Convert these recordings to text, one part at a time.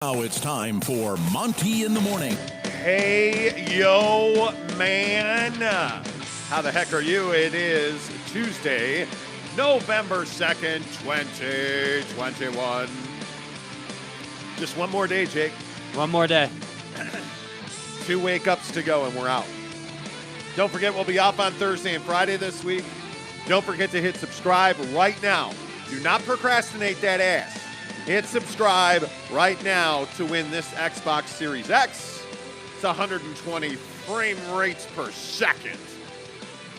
Now it's time for Monty in the Morning. Hey, yo, man. How the heck are you? It is Tuesday, November 2nd, 2021. Just one more day, Jake. One more day. 2 wake-ups to go, and we're out. Don't forget, we'll be off on Thursday and Friday this week. Don't forget to hit subscribe right now. Do not procrastinate that ass. Hit subscribe right now to win this Xbox Series X. It's 120 frame rates per second,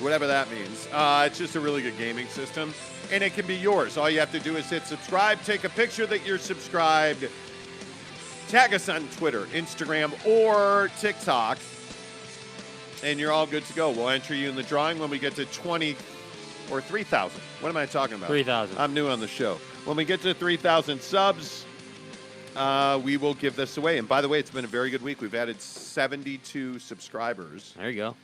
whatever that means. It's just a really good gaming system, and it can be yours. All you have to do is hit subscribe, take a picture that you're subscribed, tag us on Twitter, Instagram, or TikTok, and you're all good to go. We'll enter you in the drawing when we get to 20 or 3,000. What am I talking about? 3,000. I'm new on the show. When we get to 3,000 subs, we will give this away. And by the way, it's been a very good week. We've added 72 subscribers. There you go.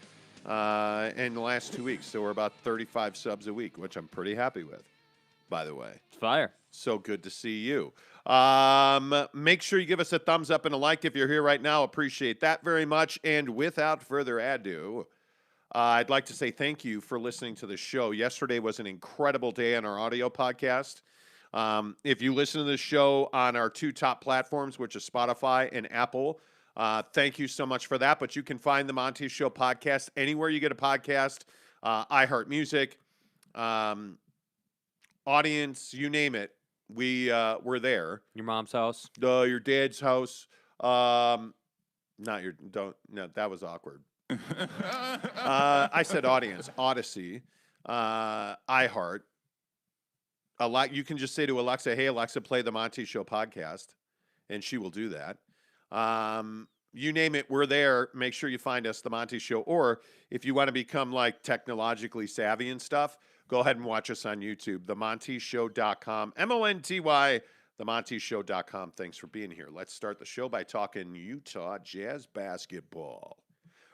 In the last 2 weeks. So we're about 35 subs a week, which I'm pretty happy with, by the way. It's fire. So good to see you. Make sure you give us a thumbs up and a like if you're here right now. Appreciate that very much. And without further ado, I'd like to say thank you for listening to the show. Yesterday was an incredible day on our audio podcast. If you listen to the show on our two top platforms, which is Spotify and Apple, thank you so much for that. But you can find the Monty Show podcast anywhere you get a podcast, iHeartMusic, Audience, you name it. We're there. Your mom's house. Your dad's house. Not your. Don't. No, that was awkward. I said Audience, Odyssey, iHeart. You can just say to Alexa, "Hey Alexa, play the Monty Show podcast," and she will do that. You name it, we're there. Make sure you find us, the Monty Show. Or if you want to become like technologically savvy and stuff, go ahead and watch us on YouTube, themontyshow.com, MONTY, themontyshow.com. Thanks for being here. Let's start the show by talking Utah Jazz basketball.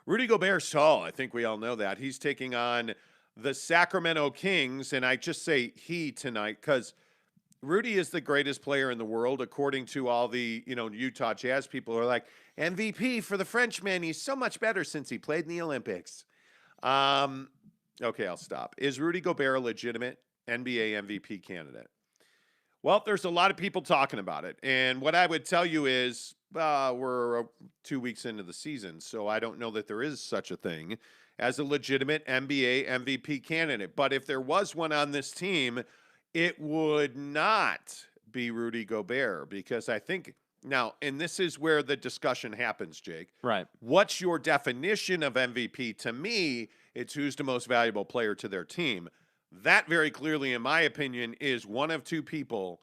Rudy Gobert tall. I think we all know that. He's taking on the Sacramento Kings, and I just say he tonight because Rudy is the greatest player in the world, according to all the Utah Jazz people who are like, MVP for the Frenchman. He's so much better since he played in the Olympics. Okay, I'll stop. Is Rudy Gobert a legitimate NBA MVP candidate? Well, there's a lot of people talking about it, and what I would tell you is we're 2 weeks into the season, so I don't know that there is such a thing as a legitimate NBA MVP candidate. But if there was one on this team, it would not be Rudy Gobert, because I think now, and this is where the discussion happens, Jake. Right. What's your definition of MVP? To me, it's who's the most valuable player to their team. That very clearly, in my opinion, is one of two people,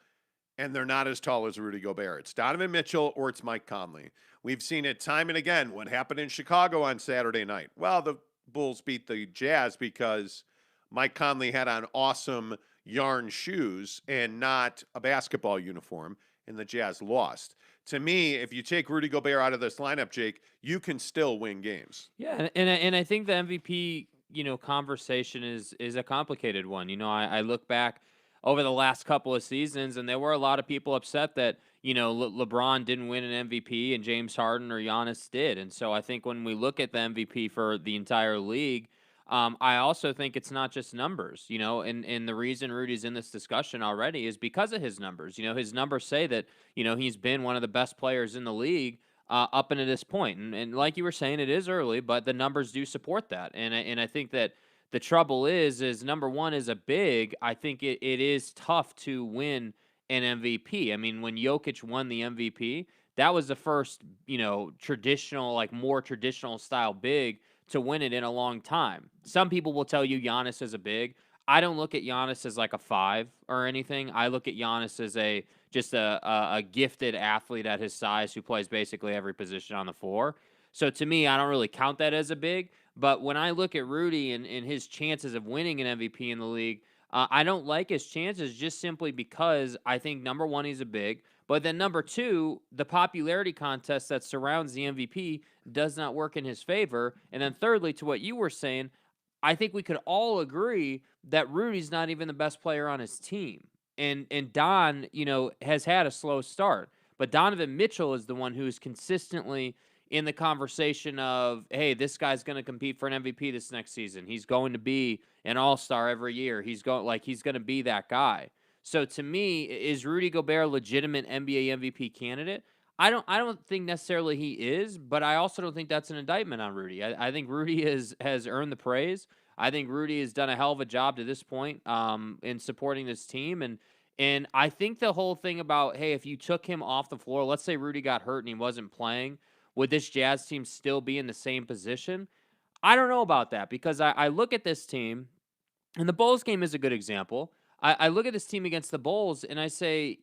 and they're not as tall as Rudy Gobert. It's Donovan Mitchell or it's Mike Conley. We've seen it time and again. What happened in Chicago on Saturday night? Well, the Bulls beat the Jazz because Mike Conley had on awesome yarn shoes and not a basketball uniform, and the Jazz lost. To me, if you take Rudy Gobert out of this lineup, Jake, you can still win games. Yeah, and I think the MVP conversation is a complicated one. I look back over the last couple of seasons, and there were a lot of people upset that LeBron didn't win an MVP and James Harden or Giannis did. And so I think when we look at the MVP for the entire league, I also think it's not just numbers, and the reason Rudy's in this discussion already is because of his numbers. His numbers say that, he's been one of the best players in the league up until this point. And like you were saying, it is early, but the numbers do support that. And I think that the trouble is number one, is a big, I think it is tough to win an MVP. I mean, when Jokic won the MVP, that was the first, traditional, more traditional style big to win it in a long time. Some people will tell you Giannis is a big. I don't look at Giannis as like a 5 or anything. I look at Giannis as just a gifted athlete at his size who plays basically every position on the floor. So to me, I don't really count that as a big. But when I look at Rudy and his chances of winning an MVP in the league, I don't like his chances just simply because I think, number one, he's a big. But then number two, the popularity contest that surrounds the MVP does not work in his favor. And then thirdly, to what you were saying, I think we could all agree that Rudy's not even the best player on his team. And Don, has had a slow start. But Donovan Mitchell is the one who is consistently in the conversation of, hey, this guy's going to compete for an MVP this next season. He's going to be an all-star every year. He's going to be that guy. So to me, is Rudy Gobert a legitimate NBA MVP candidate? I don't think necessarily he is, but I also don't think that's an indictment on Rudy. I think Rudy has earned the praise. I think Rudy has done a hell of a job to this point in supporting this team. And I think the whole thing about, hey, if you took him off the floor, let's say Rudy got hurt and he wasn't playing, would this Jazz team still be in the same position? I don't know about that, because I look at this team, and the Bulls game is a good example. I look at this team against the Bulls, and I say,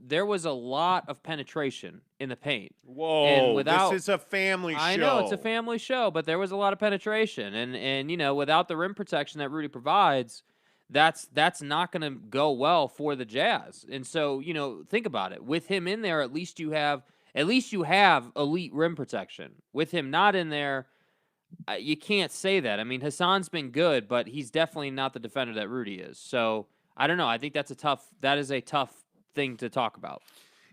there was a lot of penetration in the paint. Whoa, this is a family show. I know it's a family show, but there was a lot of penetration, and without the rim protection that Rudy provides, that's not going to go well for the Jazz. And so, think about it. With him in there, at least you have elite rim protection. With him not in there, you can't say that. I mean, Hassan's been good, but he's definitely not the defender that Rudy is. So I don't know. I think that is a tough thing to talk about.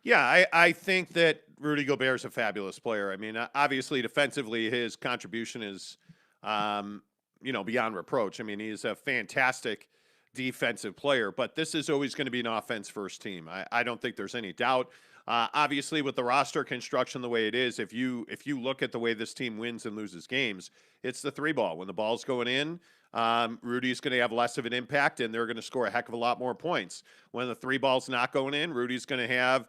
Yeah, I think that Rudy Gobert is a fabulous player. I mean, obviously defensively, his contribution is, beyond reproach. I mean, he's a fantastic defensive player, but this is always going to be an offense-first team. I don't think there's any doubt. Obviously, with the roster construction the way it is, if you look at the way this team wins and loses games, it's the three ball. When the ball's going in, Rudy's going to have less of an impact, and they're going to score a heck of a lot more points. When the three ball's not going in, Rudy's going to have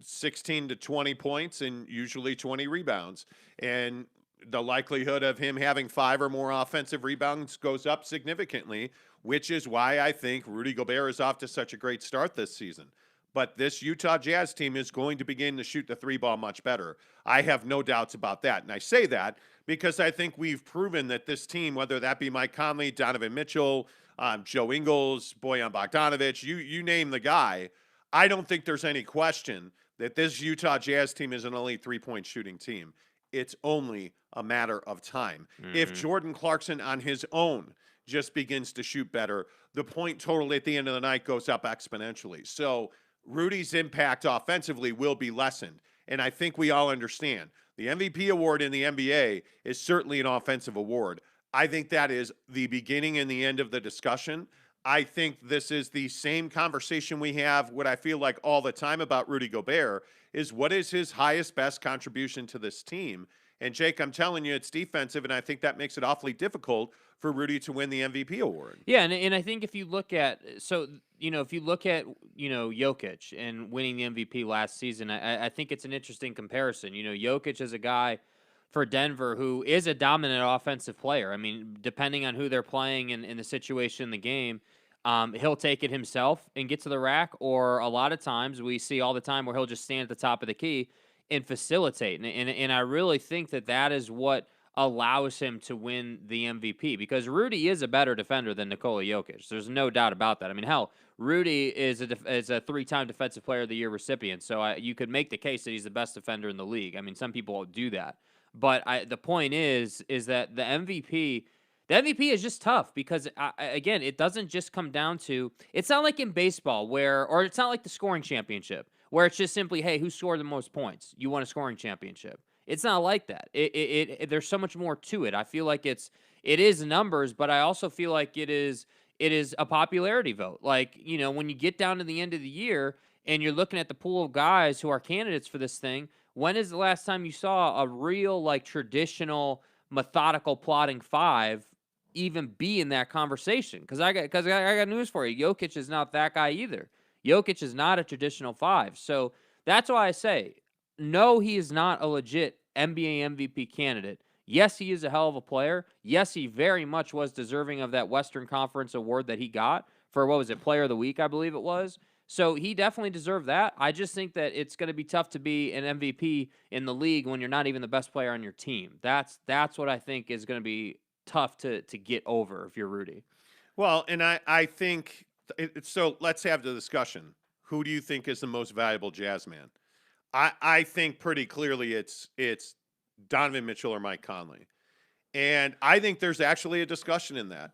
16 to 20 points and usually 20 rebounds. And the likelihood of him having 5 or more offensive rebounds goes up significantly, which is why I think Rudy Gobert is off to such a great start this season. But this Utah Jazz team is going to begin to shoot the three ball much better. I have no doubts about that. And I say that because I think we've proven that this team, whether that be Mike Conley, Donovan Mitchell, Joe Ingles, Bojan Bogdanovic, you name the guy, I don't think there's any question that this Utah Jazz team is an elite three-point shooting team. It's only a matter of time. Mm-hmm. If Jordan Clarkson on his own just begins to shoot better, the point total at the end of the night goes up exponentially. So Rudy's impact offensively will be lessened. And I think we all understand the MVP award in the NBA is certainly an offensive award. I think that is the beginning and the end of the discussion. I think this is the same conversation we have, what I feel like all the time about Rudy Gobert, is what is his highest, best contribution to this team? And Jake, I'm telling you, it's defensive, and I think that makes it awfully difficult for Rudy to win the MVP award. Yeah, and I think if you look at Jokic and winning the MVP last season, I think it's an interesting comparison. Jokic is a guy for Denver who is a dominant offensive player. I mean, depending on who they're playing and the situation in the game, he'll take it himself and get to the rack, or a lot of times we see all the time where he'll just stand at the top of the key and facilitate. And I really think that is what allows him to win the MVP, because Rudy is a better defender than Nikola Jokic. There's no doubt about that. I mean, hell, Rudy is a 3-time Defensive Player of the Year recipient, so you could make the case that he's the best defender in the league. I mean, some people do that. But the point is that the MVP is just tough because, again, it doesn't just come down to – it's not like in baseball or it's not like the scoring championship where it's just simply, hey, who scored the most points? You won a scoring championship. It's not like that. There's so much more to it. I feel like it is numbers, but I also feel like it is a popularity vote. Like, when you get down to the end of the year and you're looking at the pool of guys who are candidates for this thing, when is the last time you saw a real, traditional, methodical plotting five even be in that conversation? Because I got news for you. Jokic is not that guy either. Jokic is not a traditional five. So that's why I say, no, he is not a legit NBA MVP candidate. Yes, he is a hell of a player. Yes, he very much was deserving of that Western Conference award that he got for, Player of the Week, I believe it was. So he definitely deserved that. I just think that it's going to be tough to be an MVP in the league when you're not even the best player on your team. That's what I think is going to be tough to get over if you're Rudy. Well, and I think so. Let's have the discussion. Who do you think is the most valuable Jazz man? I think pretty clearly it's Donovan Mitchell or Mike Conley. And I think there's actually a discussion in that.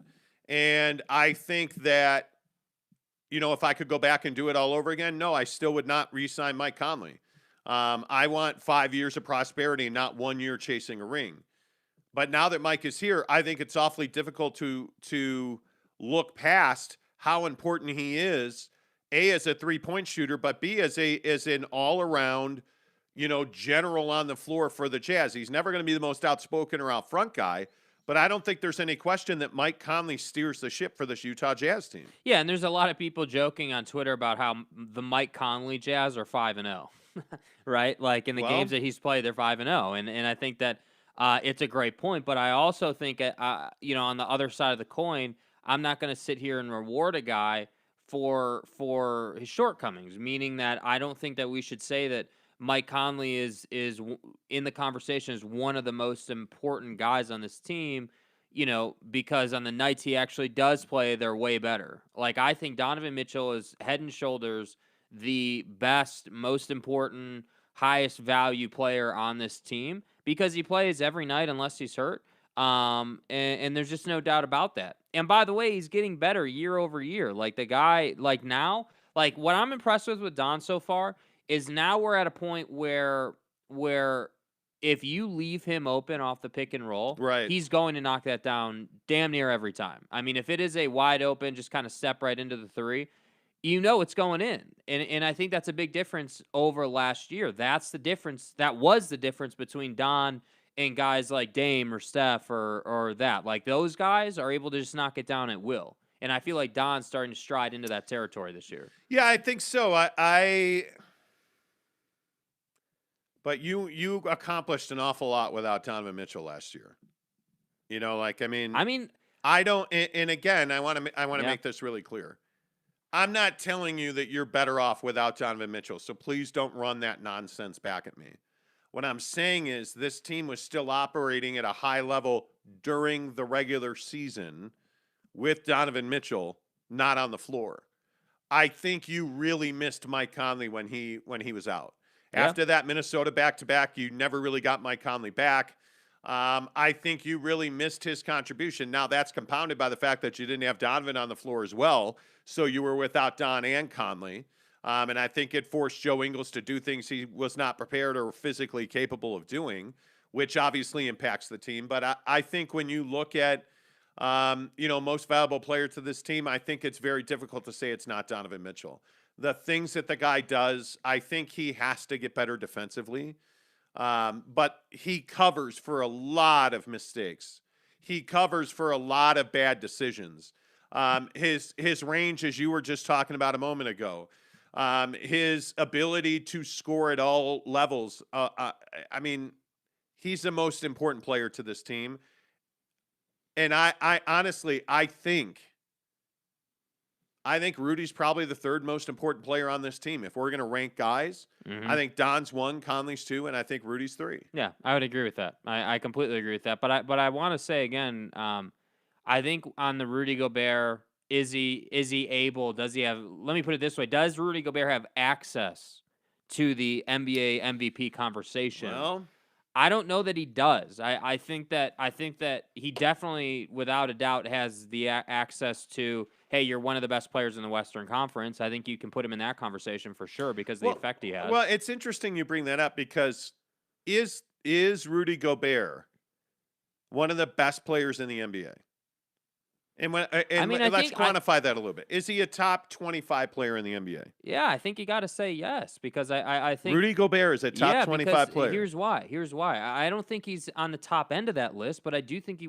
And I think that, if I could go back and do it all over again, no, I still would not re-sign Mike Conley. I want 5 years of prosperity, not 1 year chasing a ring. But now that Mike is here, I think it's awfully difficult to look past how important he is, A, as a three-point shooter, but B, as an all-around, general on the floor for the Jazz. He's never going to be the most outspoken or out front guy, but I don't think there's any question that Mike Conley steers the ship for this Utah Jazz team. Yeah, and there's a lot of people joking on Twitter about how the Mike Conley Jazz are 5-0, right? Like in the games that he's played, they're 5-0, and I think that it's a great point. But I also think, on the other side of the coin, I'm not going to sit here and reward a guy for his shortcomings. Meaning that I don't think that we should say that Mike Conley is in the conversation as one of the most important guys on this team, because on the nights he actually does play, they're way better. Like, I think Donovan Mitchell is head and shoulders the best, most important, highest value player on this team because he plays every night unless he's hurt. And there's just no doubt about that. And by the way, he's getting better year over year. Like the guy, like now, like what I'm impressed with Don so far is now we're at a point where if you leave him open off the pick and roll, right, he's going to knock that down damn near every time. I mean, if it is a wide open, just kind of step right into the three, it's going in. And I think that's a big difference over last year. That's the difference. That was the difference between Don and guys like Dame or Steph or that. Like those guys are able to just knock it down at will. And I feel like Don's starting to stride into that territory this year. Yeah, I think so. But you accomplished an awful lot without Donovan Mitchell last year. I don't. And again, I want to make this really clear. I'm not telling you that you're better off without Donovan Mitchell. So please don't run that nonsense back at me. What I'm saying is this team was still operating at a high level during the regular season with Donovan Mitchell not on the floor. I think you really missed Mike Conley when he was out. Yeah. After that Minnesota back-to-back, you never really got Mike Conley back. I think you really missed his contribution. Now, that's compounded by the fact that you didn't have Donovan on the floor as well, so you were without Don and Conley. And I think it forced Joe Ingles to do things he was not prepared or physically capable of doing, which obviously impacts the team. But I think when you look at, most valuable player to this team, I think it's very difficult to say it's not Donovan Mitchell. The things that the guy does, I think he has to get better defensively. But he covers for a lot of mistakes. He covers for a lot of bad decisions. His range, as you were just talking about a moment ago, his ability to score at all levels. He's the most important player to this team. And I honestly, I think Rudy's probably the third most important player on this team. If we're going to rank guys, I think Don's 1, Conley's 2, and I think Rudy's 3. Yeah, I would agree with that. I completely agree with that. But I want to say again, I think on the Rudy Gobert, is he able? Does he have? Let me put it this way: does Rudy Gobert have access to the NBA MVP conversation? Well, I don't know that he does. I think that he definitely, without a doubt, has the access to. Hey, you're one of the best players in the Western Conference. I think you can put him in that conversation for sure because of the effect he has. Well, it's interesting you bring that up because is Rudy Gobert one of the best players in the NBA? And let's quantify that a little bit. Is he a top 25 player in the NBA? Yeah, I think you got to say yes because I think Rudy Gobert is a top 25 player. Here's why. I don't think he's on the top end of that list, but I do think he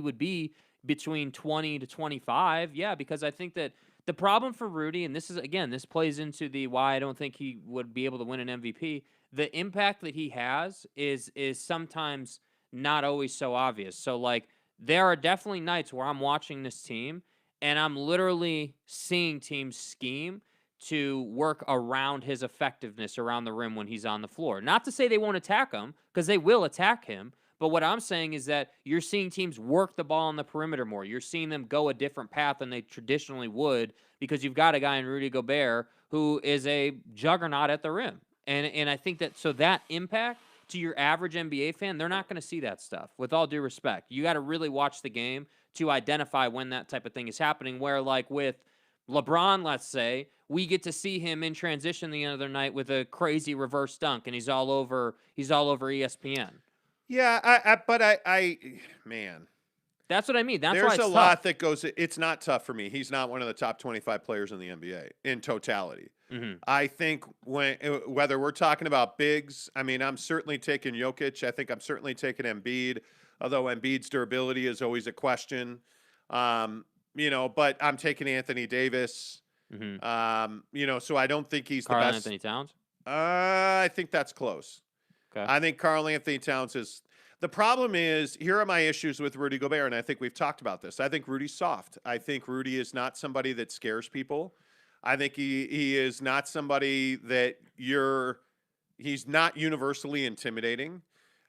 would be between 20 to 25. Yeah, because I think that the problem for Rudy, and this plays into the why I don't think he would be able to win an MVP. The impact that he has is sometimes not always so obvious. So like. There are definitely nights where I'm watching this team and I'm literally seeing teams scheme to work around his effectiveness around the rim when he's on the floor. Not to say they won't attack him, because they will attack him. But what I'm saying is that you're seeing teams work the ball on the perimeter more. You're seeing them go a different path than they traditionally would because you've got a guy in Rudy Gobert who is a juggernaut at the rim. And I think that impact to your average NBA fan, they're not going to see that stuff. With all due respect, you got to really watch the game to identify when that type of thing is happening. Where like with LeBron, let's say, we get to see him in transition the other night with a crazy reverse dunk, and he's all over ESPN. Yeah, man. That's what I mean. That's why There's it's a tough. lot that goes. It's not tough for me. He's not one of the top 25 players in the NBA in totality. I think whether we're talking about bigs, I mean, I'm certainly taking Jokic. I think I'm certainly taking Embiid, although Embiid's durability is always a question. But I'm taking Anthony Davis. So I don't think he's the best. Anthony Towns? I think that's close. Okay. I think Karl Anthony Towns is. The problem is, here are my issues with Rudy Gobert, and I think we've talked about this. I think Rudy's soft. I think Rudy is not somebody that scares people. I think he is not somebody that he's not universally intimidating.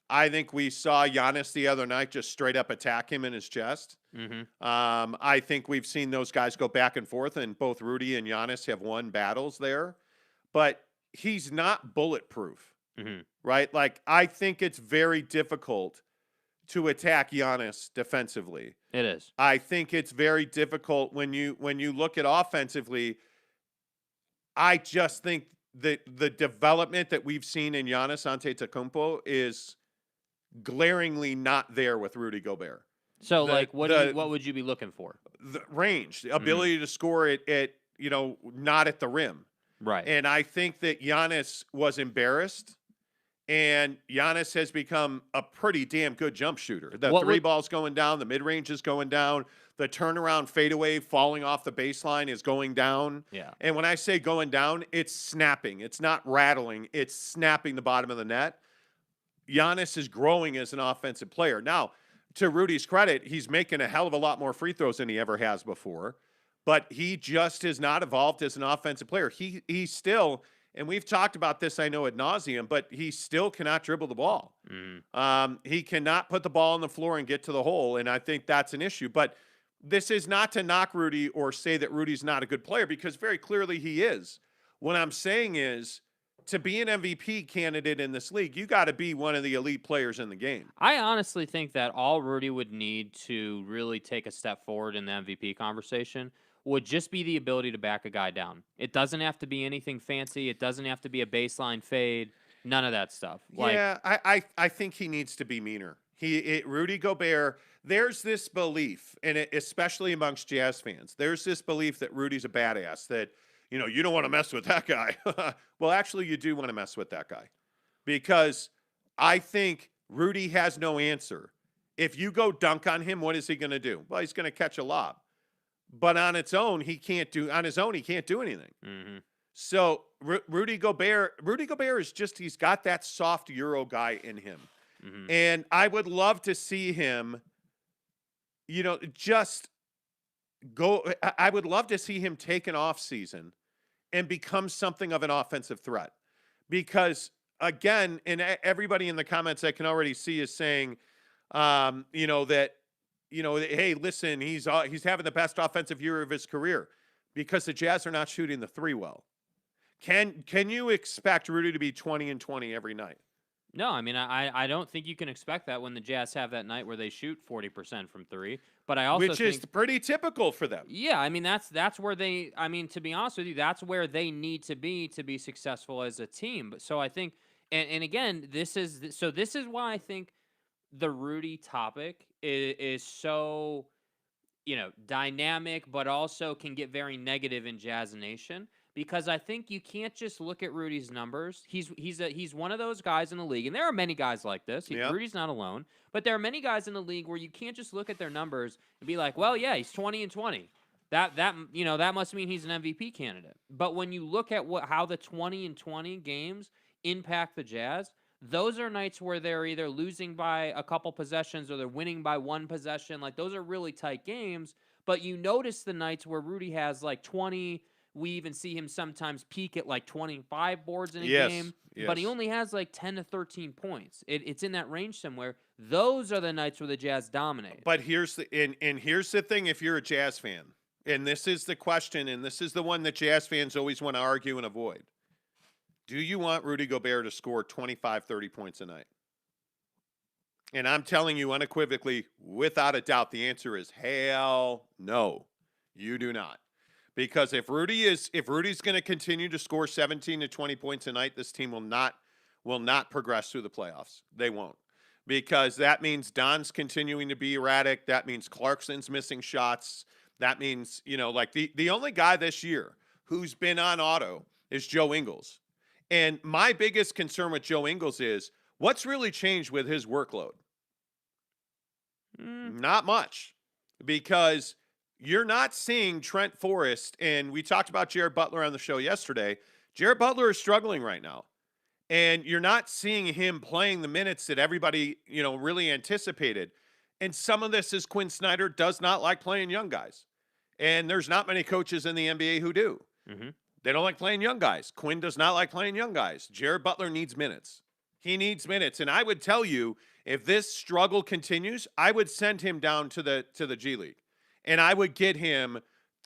I think we saw Giannis the other night just straight up attack him in his chest. I think we've seen those guys go back and forth, and both Rudy and Giannis have won battles there. But he's not bulletproof. Right? Like, I think it's very difficult to attack Giannis defensively. It is. I think it's very difficult when you look at offensively. I just think that the development that we've seen in Giannis Antetokounmpo is glaringly not there with Rudy Gobert. So, what would you be looking for? The range, the ability to score at not at the rim. Right. And I think that Giannis was embarrassed. And Giannis has become a pretty damn good jump shooter. The three ball's going down. The mid-range is going down. The turnaround fadeaway falling off the baseline is going down. Yeah. And when I say going down, it's snapping. It's not rattling. It's snapping the bottom of the net. Giannis is growing as an offensive player. Now, to Rudy's credit, he's making a hell of a lot more free throws than he ever has before. But he just has not evolved as an offensive player. He's still... And we've talked about this, I know, ad nauseum, but he still cannot dribble the ball. He cannot put the ball on the floor and get to the hole, and I think that's an issue. But this is not to knock Rudy or say that Rudy's not a good player, because very clearly he is. What I'm saying is, to be an MVP candidate in this league, you got to be one of the elite players in the game. I honestly think that all Rudy would need to really take a step forward in the MVP conversation would just be the ability to back a guy down. It doesn't have to be anything fancy. It doesn't have to be a baseline fade. None of that stuff. I think he needs to be meaner. Rudy Gobert, there's this belief, and especially amongst Jazz fans, there's this belief that Rudy's a badass, that, you don't want to mess with that guy. Well, actually, you do want to mess with that guy, because I think Rudy has no answer. If you go dunk on him, what is he going to do? Well, he's going to catch a lob. But on his own, he can't do anything. So Rudy Gobert is just, he's got that soft Euro guy in him. And I would love to see him, I would love to see him take an off season and become something of an offensive threat. Because again, and everybody in the comments I can already see is saying, hey, listen, he's having the best offensive year of his career because the Jazz are not shooting the three well. Can you expect Rudy to be 20-20 every night? No, I mean, I don't think you can expect that when the Jazz have that night where they shoot 40% from three. But I also think is pretty typical for them. Yeah, I mean, that's where they. I mean, to be honest with you, that's where they need to be successful as a team. But so I think, and again, this is why I think the Rudy topic is so, dynamic, but also can get very negative in Jazz Nation, because I think you can't just look at Rudy's numbers. He's one of those guys in the league, and there are many guys like this. Rudy's not alone, but there are many guys in the league where you can't just look at their numbers and be like, well, yeah, he's 20-20. That must mean he's an MVP candidate. But when you look at how the 20-20 games impact the Jazz, those are nights where they're either losing by a couple possessions or they're winning by one possession. Like, those are really tight games. But you notice the nights where Rudy has like 20. We even see him sometimes peak at like 25 boards in a game. Yes. But he only has like 10 to 13 points. It's in that range somewhere. Those are the nights where the Jazz dominate. But here's the thing, if you're a Jazz fan, and this is the question, and this is the one that Jazz fans always want to argue and avoid. Do you want Rudy Gobert to score 25, 30 points a night? And I'm telling you unequivocally, without a doubt, the answer is hell no, you do not. Because if Rudy's going to continue to score 17 to 20 points a night, this team will not progress through the playoffs. They won't. Because that means Don's continuing to be erratic. That means Clarkson's missing shots. That means, like the only guy this year who's been on auto is Joe Ingles. And my biggest concern with Joe Ingles is what's really changed with his workload? Not much, because you're not seeing Trent Forrest, and we talked about Jared Butler on the show yesterday. Jared Butler is struggling right now, and you're not seeing him playing the minutes that everybody, really anticipated. And some of this is Quinn Snyder does not like playing young guys, and there's not many coaches in the NBA who do. Mm-hmm. They don't like playing young guys. Quinn does not like playing young guys. Jared Butler needs minutes. He needs minutes. And I would tell you, if this struggle continues, I would send him down to the G League. And I would get him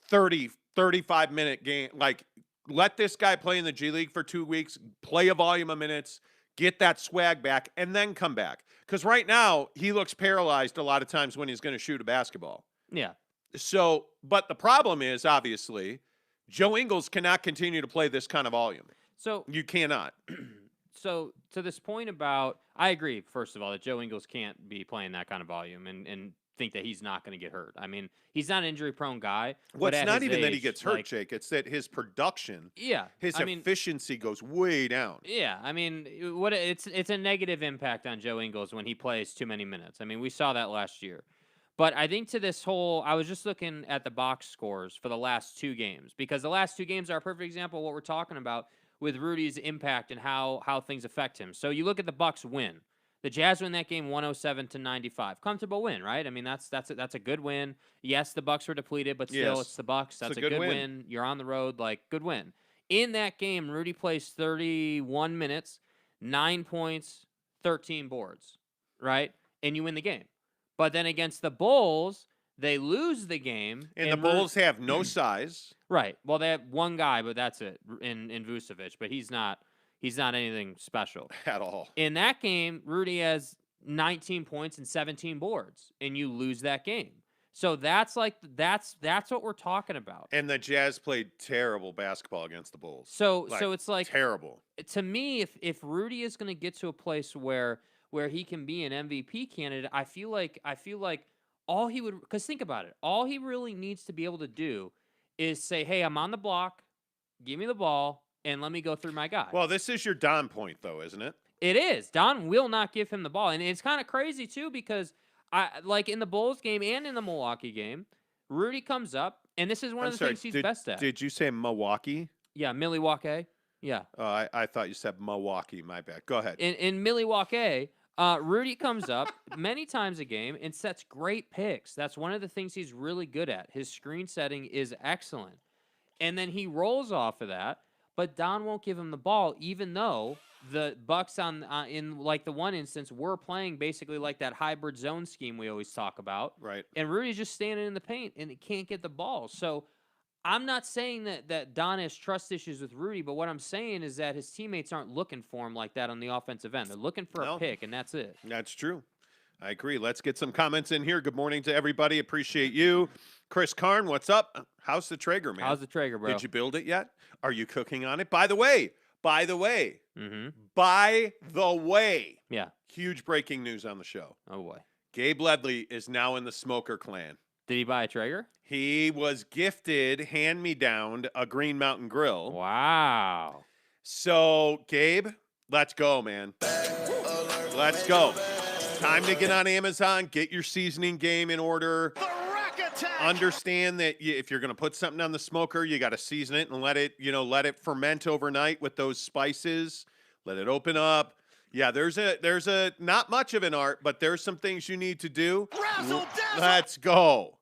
30, 35-minute game. Like, let this guy play in the G League for 2 weeks, play a volume of minutes, get that swag back, and then come back. Because right now, he looks paralyzed a lot of times when he's going to shoot a basketball. Yeah. So, but the problem is, obviously, Joe Ingles cannot continue to play this kind of volume. So you cannot. So to this point about, I agree, first of all, that Joe Ingles can't be playing that kind of volume and think that he's not going to get hurt. I mean, he's not an injury-prone guy. Well, it's not even age, that he gets hurt, Jake. It's that his production, his efficiency goes way down. Yeah, I mean, it's a negative impact on Joe Ingles when he plays too many minutes. I mean, we saw that last year. But I think to this whole, I was just looking at the box scores for the last 2 games, because the last 2 games are a perfect example of what we're talking about with Rudy's impact and how things affect him. So you look at the Bucks win. The Jazz win that game 107-95. Comfortable win, right? I mean, that's a good win. Yes, the Bucks were depleted, but still, it's the Bucks. That's a good win. You're on the road, good win. In that game, Rudy plays 31 minutes, 9 points, 13 boards, right? And you win the game. But then against the Bulls, they lose the game. And the Bulls have no size. Right. Well, they have one guy, but that's it, in Vucevic. But he's not anything special. At all. In that game, Rudy has 19 points and 17 boards, and you lose that game. So that's what we're talking about. And the Jazz played terrible basketball against the Bulls. So it's like terrible. To me, if Rudy is going to get to a place where he can be an MVP candidate, I feel like all he would, because think about it, all he really needs to be able to do is say, hey, I'm on the block, give me the ball, and let me go through my guy. Well, this is your Don point, though, isn't it? It is. Don will not give him the ball. And it's kind of crazy, too, because like in the Bulls game and in the Milwaukee game, Rudy comes up, and this is one of the things he's best at. Did you say Milwaukee? Yeah, Milwaukee. Yeah. I thought you said Milwaukee. My bad. Go ahead. In Milwaukee, Rudy comes up many times a game and sets great picks. That's one of the things he's really good at. His screen setting is excellent. And then he rolls off of that, but Don won't give him the ball, even though the Bucks in like the one instance were playing basically like that hybrid zone scheme we always talk about. Right. And Rudy's just standing in the paint and he can't get the ball. So I'm not saying that Don has trust issues with Rudy, but what I'm saying is that his teammates aren't looking for him like that on the offensive end. They're looking for a pick, and that's it. That's true. I agree. Let's get some comments in here. Good morning to everybody. Appreciate you. Chris Karn, what's up? How's the Traeger, man? How's the Traeger, bro? Did you build it yet? Are you cooking on it? By the way. Mm-hmm. By the way. Yeah. Huge breaking news on the show. Oh, boy. Gabe Ledley is now in the Smoker clan. Did he buy a Traeger? He was gifted, hand-me-downed, a Green Mountain Grill. Wow. So, Gabe, let's go, man. Let's go. Time to get on Amazon, get your seasoning game in order. Understand that if you're going to put something on the smoker, you got to season it and let it ferment overnight with those spices. Let it open up. Yeah, there's a not much of an art, but there's some things you need to do. Let's go.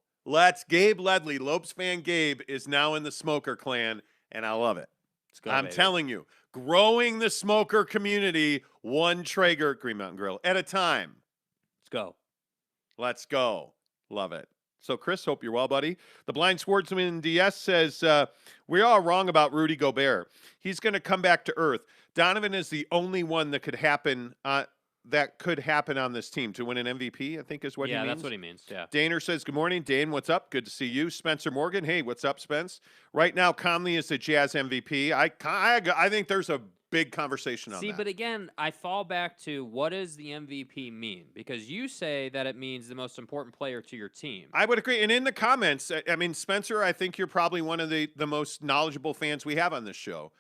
Gabe Ledley, Lopes fan Gabe, is now in the Smoker clan, and I love it. Let's go, I'm telling you, growing the smoker community, one Traeger Green Mountain Grill at a time. Let's go. Let's go. Love it. So, Chris, hope you're well, buddy. The Blind Sportsman DS says, we're all wrong about Rudy Gobert. He's going to come back to earth. Donovan is the only one that could happen. that could happen on this team to win an MVP, I think is what he means. Yeah, that's what he means. Yeah. Daner says, good morning. Dane, what's up? Good to see you. Spencer Morgan, hey, what's up, Spence? Right now, Conley is the Jazz MVP. I think there's a big conversation on that. See, but again, I fall back to what does the MVP mean? Because you say that it means the most important player to your team. I would agree. And in the comments, I mean, Spencer, I think you're probably one of the most knowledgeable fans we have on this show.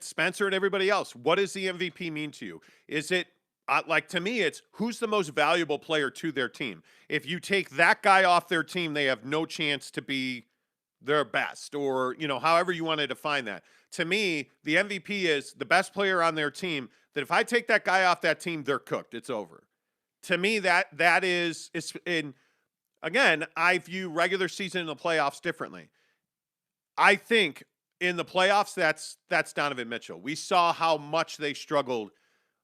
Spencer and everybody else, what does the MVP mean to you? Is it, like, to me, it's who's the most valuable player to their team? If you take that guy off their team, they have no chance to be their best, or, however you want to define that. To me, the MVP is the best player on their team, that if I take that guy off that team, they're cooked. It's over. To me, that is in, again, I view regular season and the playoffs differently. I think in the playoffs, that's Donovan Mitchell. We saw how much they struggled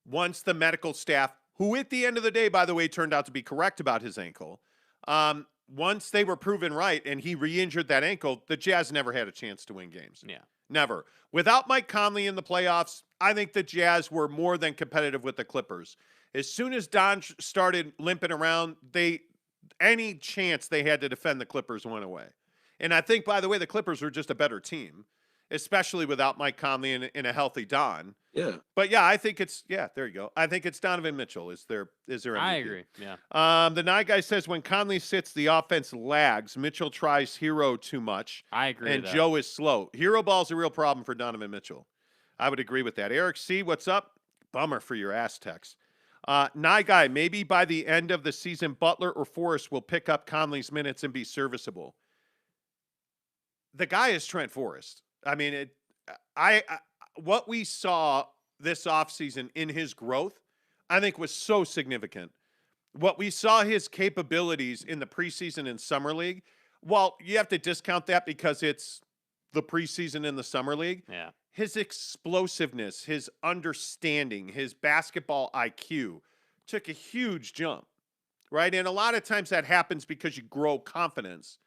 once the medical staff, who at the end of the day, by the way, turned out to be correct about his ankle, once they were proven right and he re-injured that ankle, the Jazz never had a chance to win games. Yeah. Never. Without Mike Conley in the playoffs, I think the Jazz were more than competitive with the Clippers. As soon as Don started limping around, any chance they had to defend the Clippers went away. And I think, by the way, the Clippers were just a better team, especially without Mike Conley and a healthy Don. Yeah. But yeah, I think there you go. I think it's Donovan Mitchell. Is there MVP? I agree. Yeah. The Night Guy says when Conley sits, the offense lags. Mitchell tries hero too much. I agree. And with that. Joe is slow. Hero ball's a real problem for Donovan Mitchell. I would agree with that. Eric C., what's up? Bummer for your Aztecs. Night Guy, maybe by the end of the season, Butler or Forrest will pick up Conley's minutes and be serviceable. The guy is Trent Forrest. I mean, what we saw this offseason in his growth, I think was so significant. What we saw his capabilities in the preseason and summer league, well, you have to discount that because it's the preseason and the summer league. Yeah. His explosiveness, his understanding, his basketball IQ took a huge jump, right? And a lot of times that happens because you grow confidence.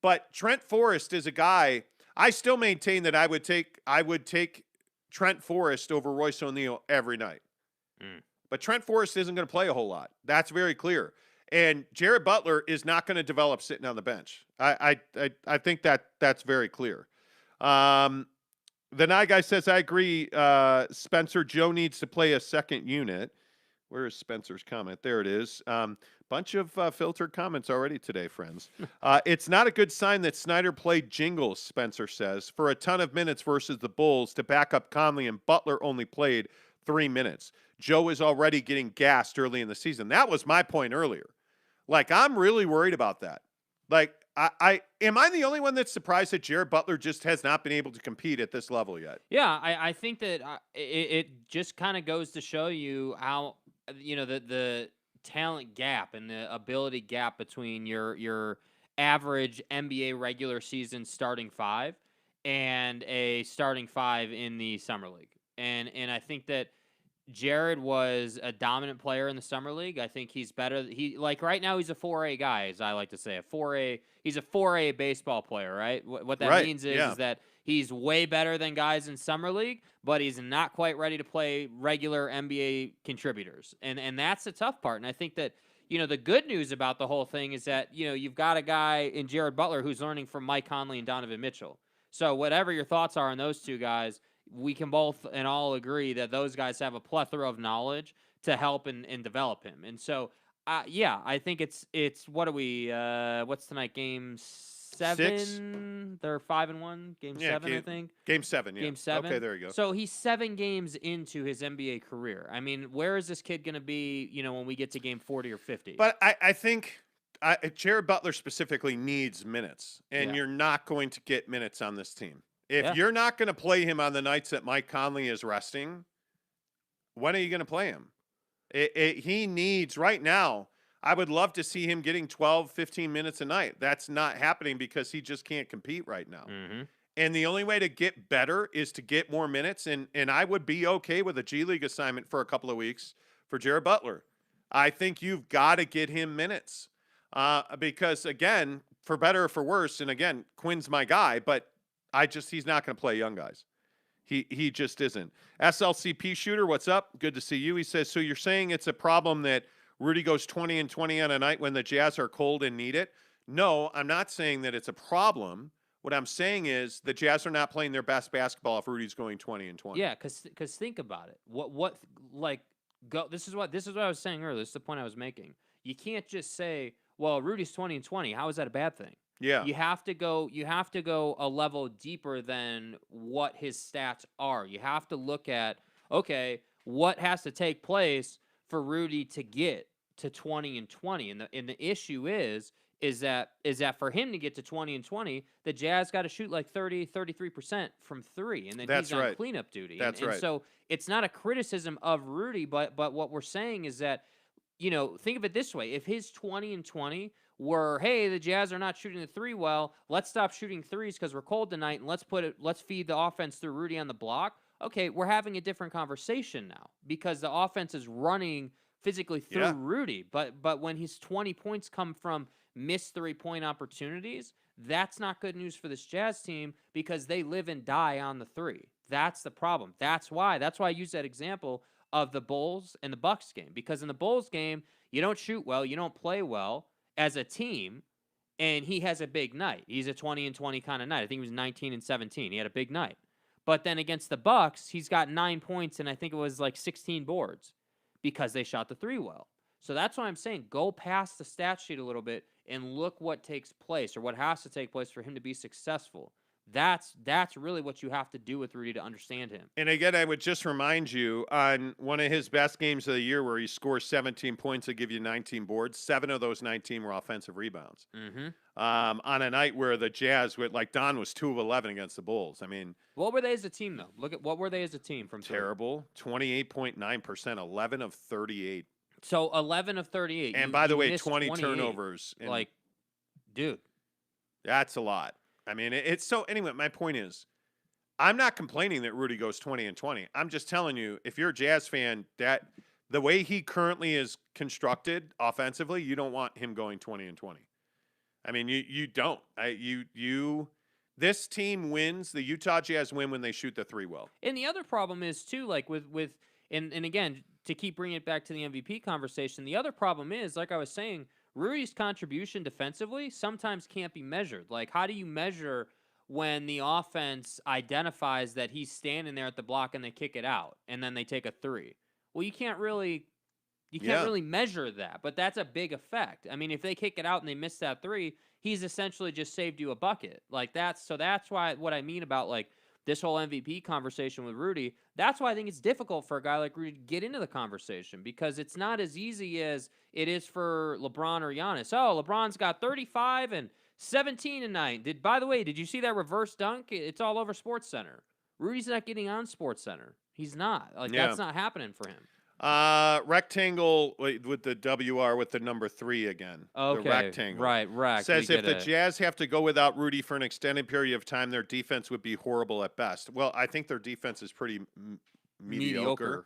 But Trent Forrest is a guy, I still maintain that I would take Trent Forrest over Royce O'Neal every night. But Trent Forrest isn't going to play a whole lot. That's very clear. And Jared Butler is not going to develop sitting on the bench. I think that's very clear. The Night Guy says, I agree, Spencer, Joe needs to play a second unit. Where is Spencer's comment? There it is. Bunch of filtered comments already today, friends. It's not a good sign that Snyder played Jingles, Spencer says, for a ton of minutes versus the Bulls to back up Conley, and Butler only played 3 minutes. Joe is already getting gassed early in the season. That was my point earlier. Like, I'm really worried about that. Like, am I the only one that's surprised that Jared Butler just has not been able to compete at this level yet? Yeah, I think that it just kind of goes to show you how, the talent gap and the ability gap between your average NBA regular season starting five and a starting five in the summer league. And I think that Jared was a dominant player in the summer league. I think he's better. Right now he's a 4A guy, as I like to say. He's a 4A baseball player, right? What that means is that he's way better than guys in summer league, but he's not quite ready to play regular NBA contributors. And that's the tough part. And I think that, the good news about the whole thing is that, you've got a guy in Jared Butler who's learning from Mike Conley and Donovan Mitchell. So whatever your thoughts are on those two guys, we can both and all agree that those guys have a plethora of knowledge to help and develop him. And so, I think it's what are we? What's tonight? Game 7. 6. They're 5-1. Game 7, I think. Game 7. Yeah. Game 7. Okay, there you go. So he's 7 games into his NBA career. I mean, where is this kid going to be? When we get to game 40 or 50. But I think Jared Butler specifically needs minutes, and you're not going to get minutes on this team. If you're not going to play him on the nights that Mike Conley is resting, when are you going to play him? He needs, right now, I would love to see him getting 12, 15 minutes a night. That's not happening because he just can't compete right now. Mm-hmm. And the only way to get better is to get more minutes, and I would be okay with a G League assignment for a couple of weeks for Jared Butler. I think you've got to get him minutes because, again, for better or for worse, and again, Quinn's my guy, but he's not going to play young guys. He just isn't. SLCP shooter, what's up? Good to see you. He says, so you're saying it's a problem that Rudy goes 20 and 20 on a night when the Jazz are cold and need it? No, I'm not saying that it's a problem. What I'm saying is the Jazz are not playing their best basketball if Rudy's going 20 and 20. Yeah, because think about it. This is what I was saying earlier. This is the point I was making. You can't just say, well, Rudy's 20 and 20. How is that a bad thing? Yeah. You have to go a level deeper than what his stats are. You have to look at, okay, what has to take place for Rudy to get to 20 and 20. And the issue is that for him to get to 20 and 20, the Jazz got to shoot like 33% from 3, and then That's he's on right. cleanup duty. That's and right. So it's not a criticism of Rudy, but what we're saying is that, think of it this way. If his 20 and 20 were, hey, the Jazz are not shooting the 3 well, let's stop shooting 3s because we're cold tonight, and let's feed the offense through Rudy on the block. Okay, we're having a different conversation now because the offense is running physically through Rudy. But when his 20 points come from missed 3-point opportunities, that's not good news for this Jazz team because they live and die on the 3. That's the problem. That's why I use that example of the Bulls and the Bucks game, because in the Bulls game, you don't shoot well, you don't play well as a team, and he has a big night. He's a 20 and 20 kind of night. I think he was 19 and 17. He had a big night. But then against the Bucks, he's got 9 points and I think it was like 16 boards because they shot the 3 well. So that's why I'm saying go past the stat sheet a little bit and look what takes place or what has to take place for him to be successful. That's really what you have to do with Rudy to understand him. And again, I would just remind you on one of his best games of the year where he scores 17 points to give you 19 boards, 7 of those 19 were offensive rebounds. Mm-hmm. On a night where the Jazz, like Don was 2 of 11 against the Bulls. I mean, what were they as a team though? Look at what were they as a team from terrible. 28.9%, 11 of 38. So 11 of 38. And by the way, 20 28. turnovers. Like, dude, that's a lot. I mean, it's so. Anyway, my point is, I'm not complaining that Rudy goes 20 and 20. I'm just telling you, if you're a Jazz fan, that the way he currently is constructed offensively, you don't want him going 20 and 20. I mean, you don't. This team wins. The Utah Jazz win when they shoot the 3 well. And the other problem is too, like and again, to keep bringing it back to the MVP conversation, the other problem is, like I was saying, Rudy's contribution defensively sometimes can't be measured. Like, how do you measure when the offense identifies that he's standing there at the block and they kick it out and then they take a 3? Well, you can't really measure that, but that's a big effect. I mean, if they kick it out and they miss that 3, he's essentially just saved you a bucket. Like that's why what I mean about like this whole MVP conversation with Rudy, that's why I think it's difficult for a guy like Rudy to get into the conversation because it's not as easy as it is for LeBron or Giannis. Oh, LeBron's got 35 and 17 tonight. By the way, did you see that reverse dunk? It's all over SportsCenter. Rudy's not getting on SportsCenter. He's not. That's not happening for him. Rectangle with the WR with the number 3 again. Okay. The rectangle. Right. Says if the Jazz have to go without Rudy for an extended period of time, their defense would be horrible at best. Well, I think their defense is pretty mediocre.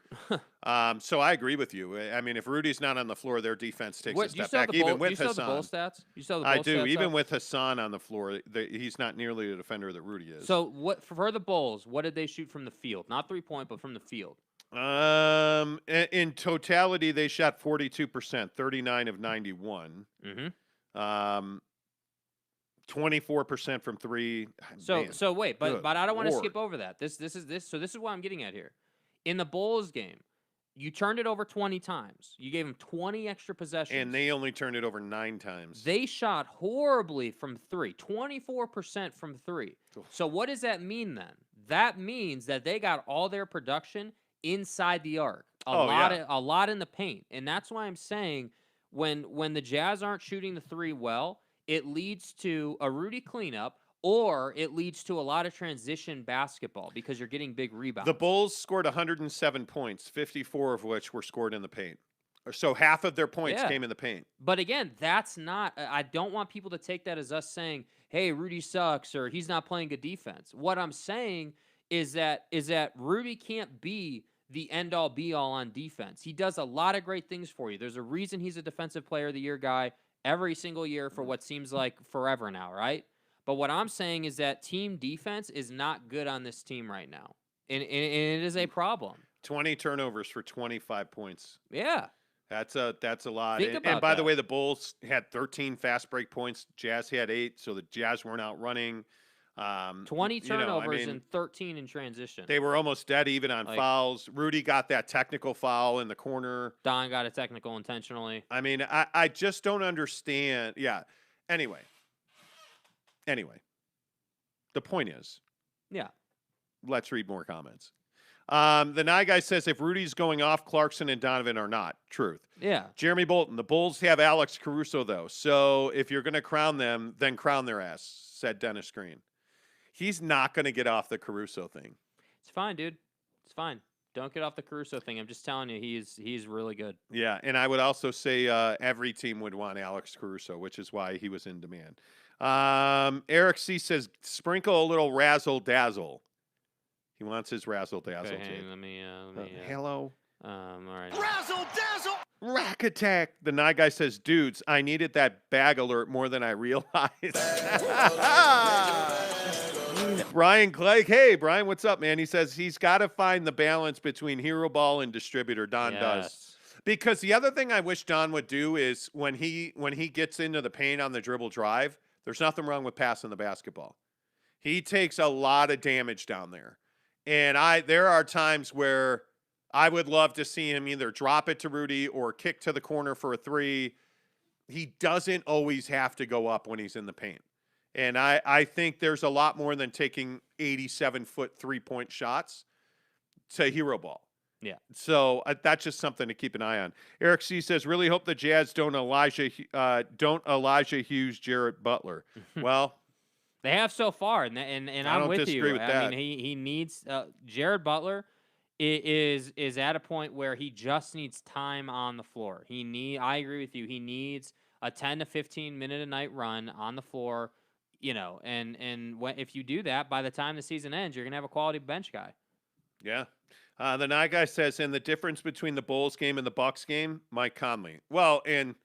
So I agree with you. I mean, if Rudy's not on the floor, their defense takes a step back. Even with Hassan. You still have the Bull stats? You still have the I Bull do. stats Even up? with Hassan on the floor, he's not nearly the defender that Rudy is. So what for the Bulls? What did they shoot from the field? Not 3-point, but from the field. In totality, they shot 42%, 39 of 91. Mm-hmm. 24% from 3. So wait, but I don't want to Lord. skip over that. This is what I'm getting at here. In the Bulls game, you turned it over 20 times. You gave them 20 extra possessions. And they only turned it over 9 times. They shot horribly from 3, 24% from 3. So what does that mean then? That means that they got all their production inside the arc. A lot in the paint. And that's why I'm saying when the Jazz aren't shooting the 3 well, it leads to a Rudy cleanup or it leads to a lot of transition basketball because you're getting big rebounds. The Bulls scored 107 points, 54 of which were scored in the paint. So half of their points came in the paint. But again, that's not – I don't want people to take that as us saying, hey, Rudy sucks or he's not playing good defense. What I'm saying is that Rudy can't be the end-all, be-all on defense. He does a lot of great things for you. There's a reason he's a Defensive Player of the Year guy every single year for what seems like forever now, right? But what I'm saying is that team defense is not good on this team right now. and it is a problem. 20 turnovers for 25 points. Yeah. That's a lot. Think And about by the that. way, the Bulls had 13 fast break points. Jazz had 8, so the Jazz weren't out running. 20 turnovers and 13 in transition. They were almost dead even on fouls. Rudy got that technical foul in the corner. Don got a technical intentionally. I mean, I just don't understand. Yeah. Anyway, the point is, yeah. Let's read more comments. The Nye guy says if Rudy's going off, Clarkson and Donovan are not. Truth. Yeah. Jeremy Bolton, the Bulls have Alex Caruso, though. So if you're going to crown them, then crown their ass, said Dennis Green. He's not going to get off the Caruso thing. It's fine, dude. It's fine. Don't get off the Caruso thing. I'm just telling you, he's really good. Yeah, and I would also say every team would want Alex Caruso, which is why he was in demand. Eric C. says, sprinkle a little razzle-dazzle. He wants his razzle-dazzle. Okay, let me hello? All right. Razzle-dazzle! Rack attack. The Nye guy says, dudes, I needed that bag alert more than I realized. Brian Clegg. Hey, Brian, what's up, man? He says he's got to find the balance between hero ball and distributor. Don does. Because the other thing I wish Don would do is when he gets into the paint on the dribble drive, there's nothing wrong with passing the basketball. He takes a lot of damage down there. And there are times where I would love to see him either drop it to Rudy or kick to the corner for a 3. He doesn't always have to go up when he's in the paint. And I think there's a lot more than taking 87-foot 3-point shots to hero ball. Yeah. So that's just something to keep an eye on. Eric C. says, really hope the Jazz don't Elijah Hughes Jarrett Butler. Well, they have so far, and I'm with you. With that. I mean, he needs Jared Butler is at a point where he just needs time on the floor. I agree with you. He needs a 10 to 15 minute a night run on the floor. And if you do that, by the time the season ends, you're gonna have a quality bench guy. Yeah. The Nye guy says, and the difference between the Bulls game and the Bucks game, Mike Conley. Well, and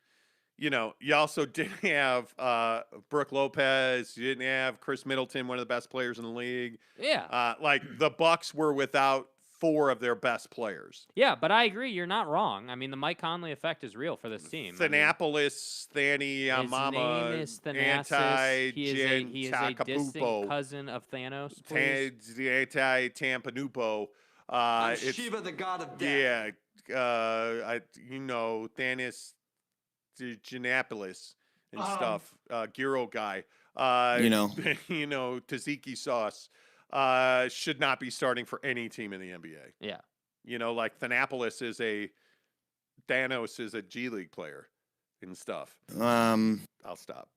you also didn't have Brooke Lopez. You didn't have Chris Middleton, one of the best players in the league. Yeah. The Bucks were without 4 of their best players. Yeah, but I agree. You're not wrong. I mean, the Mike Conley effect is real for this team. Thanapolis, Thani, Mama, name is Thanasis. He is a distant cousin of Thanos. Anti-Tampanupo. I'm Shiva, the god of death. Yeah. Thanos, Giannapolis and stuff. Giro guy. Tzatziki sauce. Should not be starting for any team in the NBA. Yeah. Thanapolis Thanos is a G League player and stuff. I'll stop.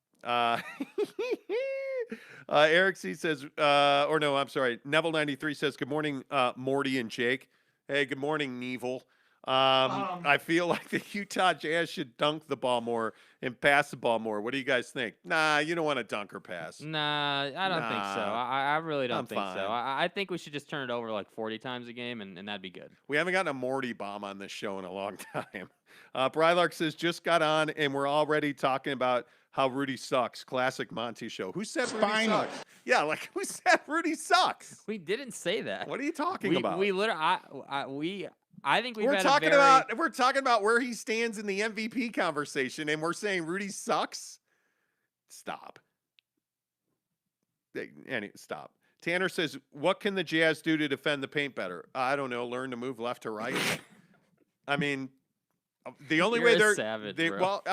Eric C says, Neville 93 says, good morning, Morty and Jake. Hey, good morning, Neville. I feel like the Utah Jazz should dunk the ball more and pass the ball more. What do you guys think? Nah, you don't want to dunk or pass. Nah, I don't think so. I really don't think so. I think we should just turn it over like 40 times a game, and that'd be good. We haven't gotten a Morty bomb on this show in a long time. Brylark says, just got on, and we're already talking about how Rudy sucks. Classic Monty show. Who said Rudy sucks? Yeah, who said Rudy sucks? We didn't say that. What are you talking about? We literally, I think we're talking about where he stands in the MVP conversation, and we're saying Rudy sucks. Stop. Stop. Tanner says, "What can the Jazz do to defend the paint better?" I don't know. Learn to move left to right. I mean, the only way they're savage,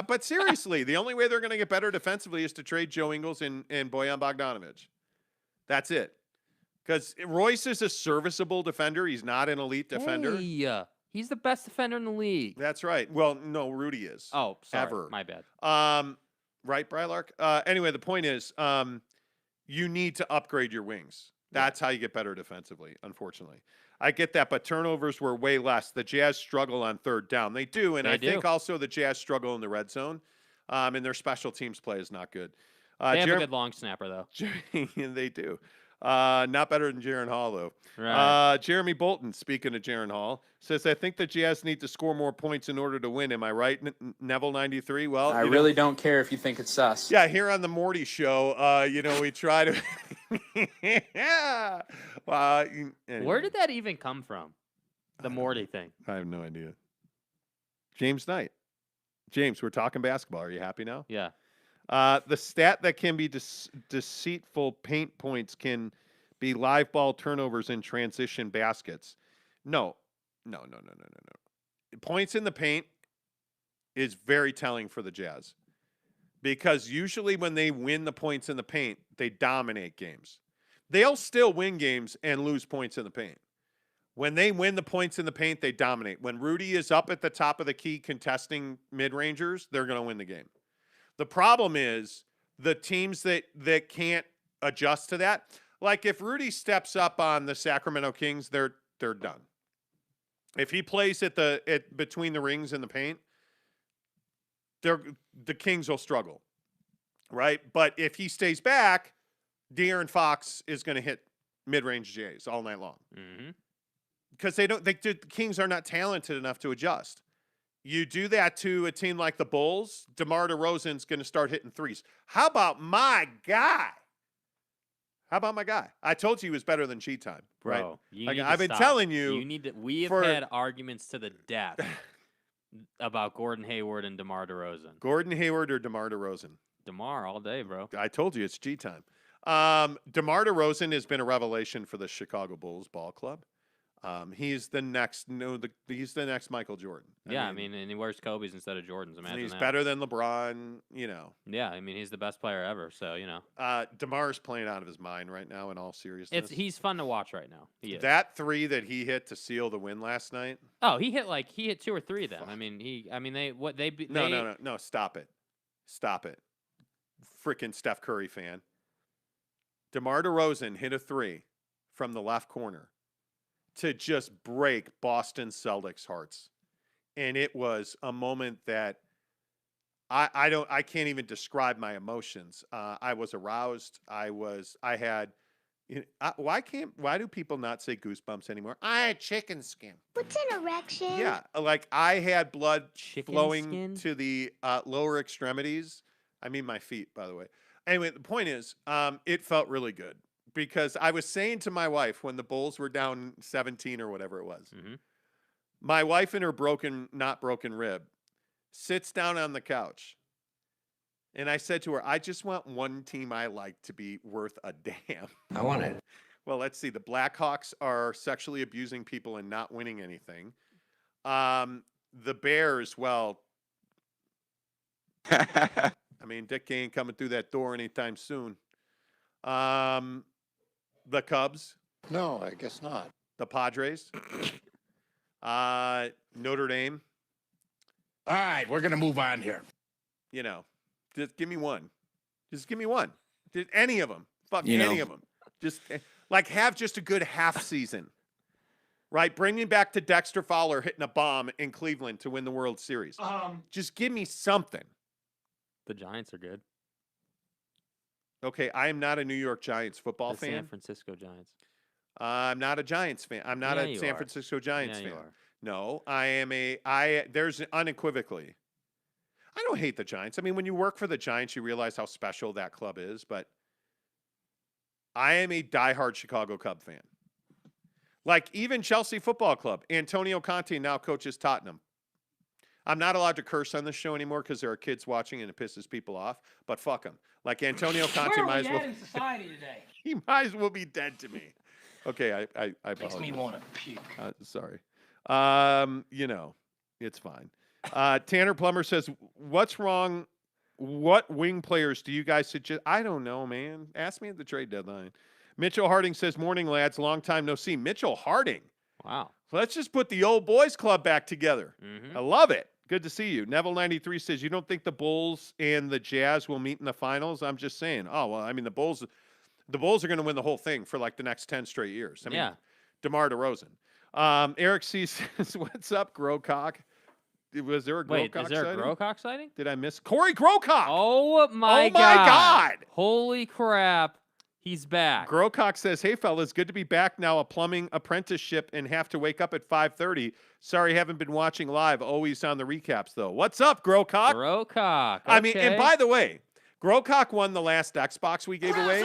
but seriously, the only way they're going to get better defensively is to trade Joe Ingles and Bojan Bogdanovic. That's it. Because Royce is a serviceable defender. He's not an elite defender. Hey, he's the best defender in the league. That's right. Well, no, Rudy is. Oh, sorry. Ever. My bad. Right, Brylark? Anyway, the point is you need to upgrade your wings. That's how you get better defensively, unfortunately. I get that, but turnovers were way less. The Jazz struggle on third down. They do, and I think also the Jazz struggle in the red zone, and their special teams play is not good. They have a good long snapper, though. They do. Not better than Jaren Hall, though. Right. Jeremy Bolton, speaking of Jaren Hall, says, I think the Jazz need to score more points in order to win. Am I right, Neville 93? Well, I really don't care if you think it's sus. Yeah, here on the Morty show, we try to Yeah. Anyway. Where did that even come from? The Morty thing. I have no idea. James Knight. James, we're talking basketball. Are you happy now? Yeah. The stat that can be deceitful paint points can be live ball turnovers in transition baskets. No. Points in the paint is very telling for the Jazz because usually when they win the points in the paint, they dominate games. They'll still win games and lose points in the paint. When they win the points in the paint, they dominate. When Rudy is up at the top of the key contesting mid-rangers, they're going to win the game. The problem is the teams that can't adjust to that. Like if Rudy steps up on the Sacramento Kings, they're done. If he plays at between the rings and the paint, the Kings will struggle, right? But if he stays back, De'Aaron Fox is going to hit mid-range J's all night long. Because the Kings are not talented enough to adjust. You do that to a team like the Bulls, DeMar DeRozan's going to start hitting threes. How about my guy? I told you he was better than G Time, right? Bro, I've been telling you. You need to. We have had arguments to the death about Gordon Hayward and DeMar DeRozan. Gordon Hayward or DeMar DeRozan? DeMar all day, bro. I told you it's G Time. DeMar DeRozan has been a revelation for the Chicago Bulls ball club. He's the next he's the next Michael Jordan. I mean, and he wears Kobe's instead of Jordans. Imagine he's that. better than LeBron, Yeah, I mean, he's the best player ever, so, DeMar's playing out of his mind right now in all seriousness. He's fun to watch right now. He is. That three that he hit to seal the win last night. Oh, he hit 2 or 3 of them. No, stop it. Freaking Steph Curry fan. DeMar DeRozan hit a 3 from the left corner to just break Boston Celtics hearts. And it was a moment that I can't even describe my emotions. I was aroused. Why do people not say goosebumps anymore? I had chicken skin. What's an erection? Yeah. Like I had blood Chicken flowing skin? to the lower extremities. I mean, my feet, by the way. Anyway, the point is, it felt really good. Because I was saying to my wife when the Bulls were down 17 or whatever it was, my wife in her not broken rib sits down on the couch. And I said to her, I just want one team I like to be worth a damn. I want it. Well, let's see. The Blackhawks are sexually abusing people and not winning anything. The Bears, well, I mean, Dick ain't coming through that door anytime soon. The Cubs. No, I guess not. The Padres. Notre Dame. All right, we're going to move on here. Just give me one. Just any of them. Any of them. Just have just a good half season. Right? Bring me back to Dexter Fowler hitting a bomb in Cleveland to win the World Series. Just give me something. The Giants are good. Okay, I am not a New York Giants football fan. San Francisco Giants. I'm not a Giants fan. I'm not a San Francisco Giants fan. You are. No, there's unequivocally. I don't hate the Giants. I mean, when you work for the Giants, you realize how special that club is, but I am a diehard Chicago Cub fan. Like even Chelsea Football Club, Antonio Conte now coaches Tottenham. I'm not allowed to curse on this show anymore because there are kids watching and it pisses people off. But fuck him. Like Antonio Conte might as well. in society today? He might as well be dead to me. Okay, I apologize. Makes me want to puke. Sorry. It's fine. Tanner Plummer says, "What's wrong? What wing players do you guys suggest?" I don't know, man. Ask me at the trade deadline. Mitchell Harding says, "Morning, lads. Long time no see." Mitchell Harding. Wow. So let's just put the old boys club back together. I love it. Good to see you. Neville93 says, "You don't think the Bulls and the Jazz will meet in the finals?" I'm just saying. Oh, well, I mean, the Bulls are going to win the whole thing for like the next 10 straight years. I mean, DeMar DeRozan. Eric C says, "What's up, Growcock?" Was there a Growcock Wait, is there sighting? a Growcock sighting? Did I miss Corey Growcock? Oh my God. Holy crap. He's back. Growcock says, "Hey, fellas, good to be back now. A plumbing apprenticeship and have to wake up at 5:30. Sorry, haven't been watching live. Always on the recaps, though." What's up, Growcock? Growcock. Okay. I mean, and by the way, Growcock won the last Xbox we gave away.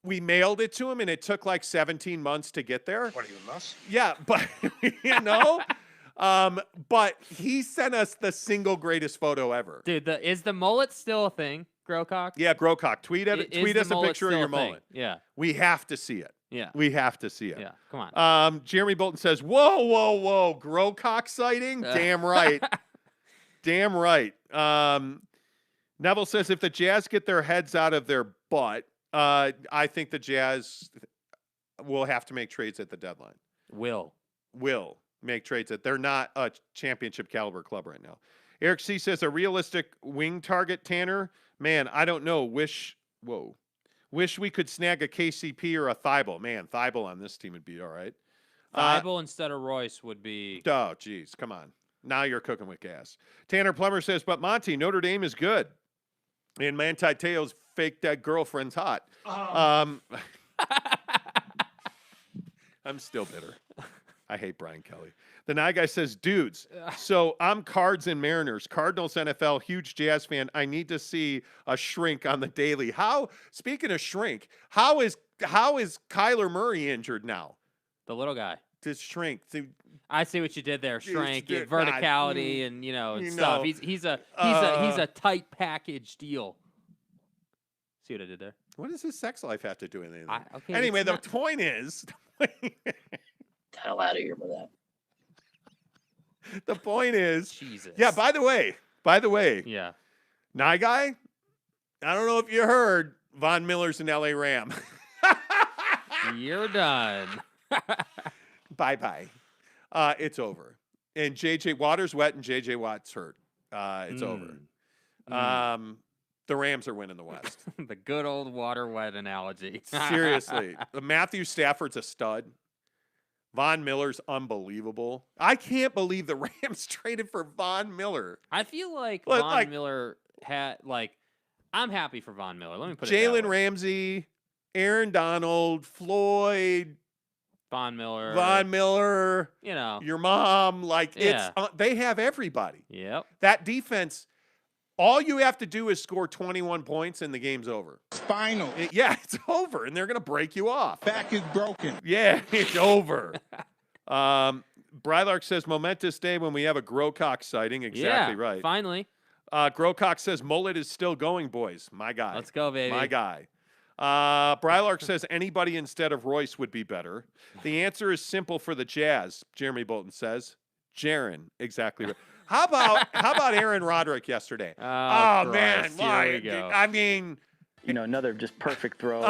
we mailed it to him, and it took like 17 months to get there. What are you, nuts? Yeah, but but he sent us the single greatest photo ever. Dude, is the mullet still a thing, Growcock? Yeah, Growcock, tweet us a picture of your mullet. Yeah. We have to see it. Yeah. We have to see it. Yeah. Come on. Jeremy Bolton says, whoa, Growcock sighting? Damn right. Damn right. Neville says, if the Jazz get their heads out of their butt, I think the Jazz will have to make trades at the deadline. Will make trades at. They're not a championship caliber club right now. Eric C says, a realistic wing target, Tanner. Man, I don't know. Wish we could snag a KCP or a Thibault. Man, Thibault on this team would be all right. Thibault instead of Royce would be. Oh, geez. Come on. Now you're cooking with gas. Tanner Plummer says, but Monty, Notre Dame is good. And Manti Te'o's fake dead girlfriend's hot. I'm still bitter. I hate Brian Kelly. The Nye Guy says, dudes, so I'm Cards and Mariners, Cardinals NFL, huge Jazz fan. I need to see a shrink on the daily. Speaking of shrink, how is Kyler Murray injured now? The little guy. To shrink. I see what you did there. Shrink, verticality, and stuff. He's a tight package deal. See what I did there? What does his sex life have to do with anything? Okay, anyway, the point is. Hell out of here with that. The point is, Jesus. Yeah. By the way. Yeah. Nye Guy, I don't know if you heard, Von Miller's an LA Ram. You're done. Bye. It's over. And JJ Watt's wet and JJ Watt's hurt. It's over. The Rams are winning the West. The good old water wet analogy. Seriously. Matthew Stafford's a stud. Von Miller's unbelievable. I can't believe the Rams traded for Von Miller. I feel like Von Miller had, I'm happy for Von Miller. Let me put it Jalen Ramsey, Aaron Donald, Floyd, Von Miller. Your mom. They have everybody. Yep. That defense, all you have to do is score 21 points and the game's over. Final. It's over, and they're going to break you off. Back is broken. Yeah, it's over. Brylark says, momentous day when we have a Growcock sighting. Exactly right. Finally. Growcock says, mullet is still going, boys. My guy. Let's go, baby. My guy. Brylark says, anybody instead of Royce would be better. The answer is simple for the Jazz, Jeremy Bolton says. Jaren. Exactly right. How about Aaron Roderick yesterday? Oh man. Here we go. I mean, another just perfect throw.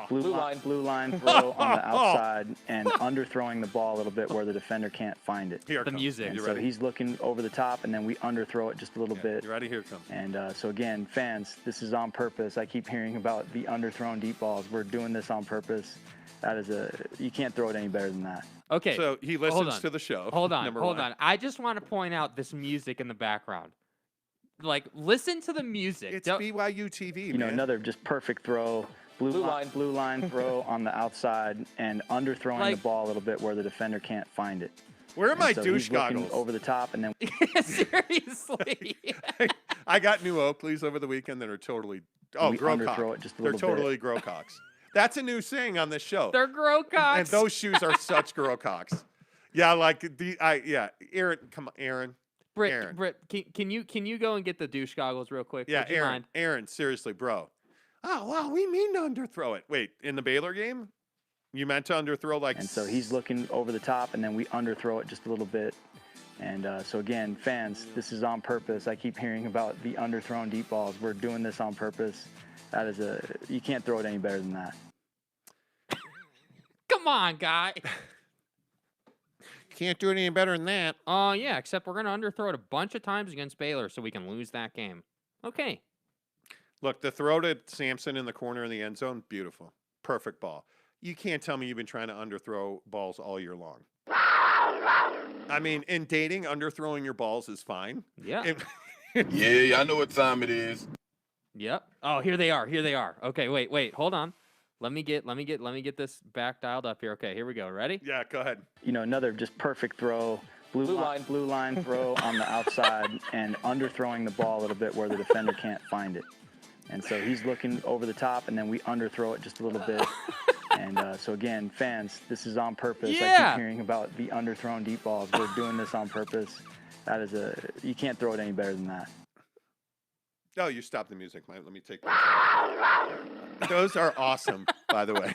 Blue line throw on the outside and underthrowing the ball a little bit where the defender can't find it. Here the music. And so he's looking over the top, and then we underthrow it just a little bit. You ready? Here it comes. And so again, fans, this is on purpose. I keep hearing about the underthrown deep balls. We're doing this on purpose. That is you can't throw it any better than that. Okay. So he listens to the show. Hold on. I just want to point out this music in the background. Listen to the music. It's BYU TV, man. Another just perfect throw. Blue line throw on the outside and underthrowing the ball a little bit where the defender can't find it. Where are my douche he's looking goggles? Over the top, and then seriously. I got new Oakleys over the weekend that are totally Growcock. They're totally Growcocks. That's a new saying on this show. They're Growcocks. And those shoes are such Growcocks. Yeah, Aaron, come on, Aaron. Britt, can you go and get the douche goggles real quick? Yeah, Aaron, seriously, bro. Oh, wow, we mean to underthrow it. Wait, in the Baylor game? You meant to underthrow And so he's looking over the top, and then we underthrow it just a little bit. And so again, fans, this is on purpose. I keep hearing about the underthrown deep balls. We're doing this on purpose. That is you can't throw it any better than that. Come on, guy. Can't do it any better than that. Yeah, except we're going to underthrow it a bunch of times against Baylor so we can lose that game. Okay. Look, the throw to Sampson in the corner of the end zone, beautiful. Perfect ball. You can't tell me you've been trying to underthrow balls all year long. I mean, in dating, underthrowing your balls is fine. Yeah. Yeah, I know what time it is. Yep. Oh, here they are. Okay, wait. Hold on. Let me get this back dialed up here. Okay, here we go. Ready? Yeah, go ahead. Another just perfect throw. Blue line throw on the outside and underthrowing the ball a little bit where the defender can't find it. And so he's looking over the top, and then we underthrow it just a little bit. And so again, fans, this is on purpose. I Yeah. keep hearing about the underthrown deep balls. We're doing this on purpose. That is you can't throw it any better than that. Oh, you stopped the music, Mike. Let me take those out. Those are awesome, by the way.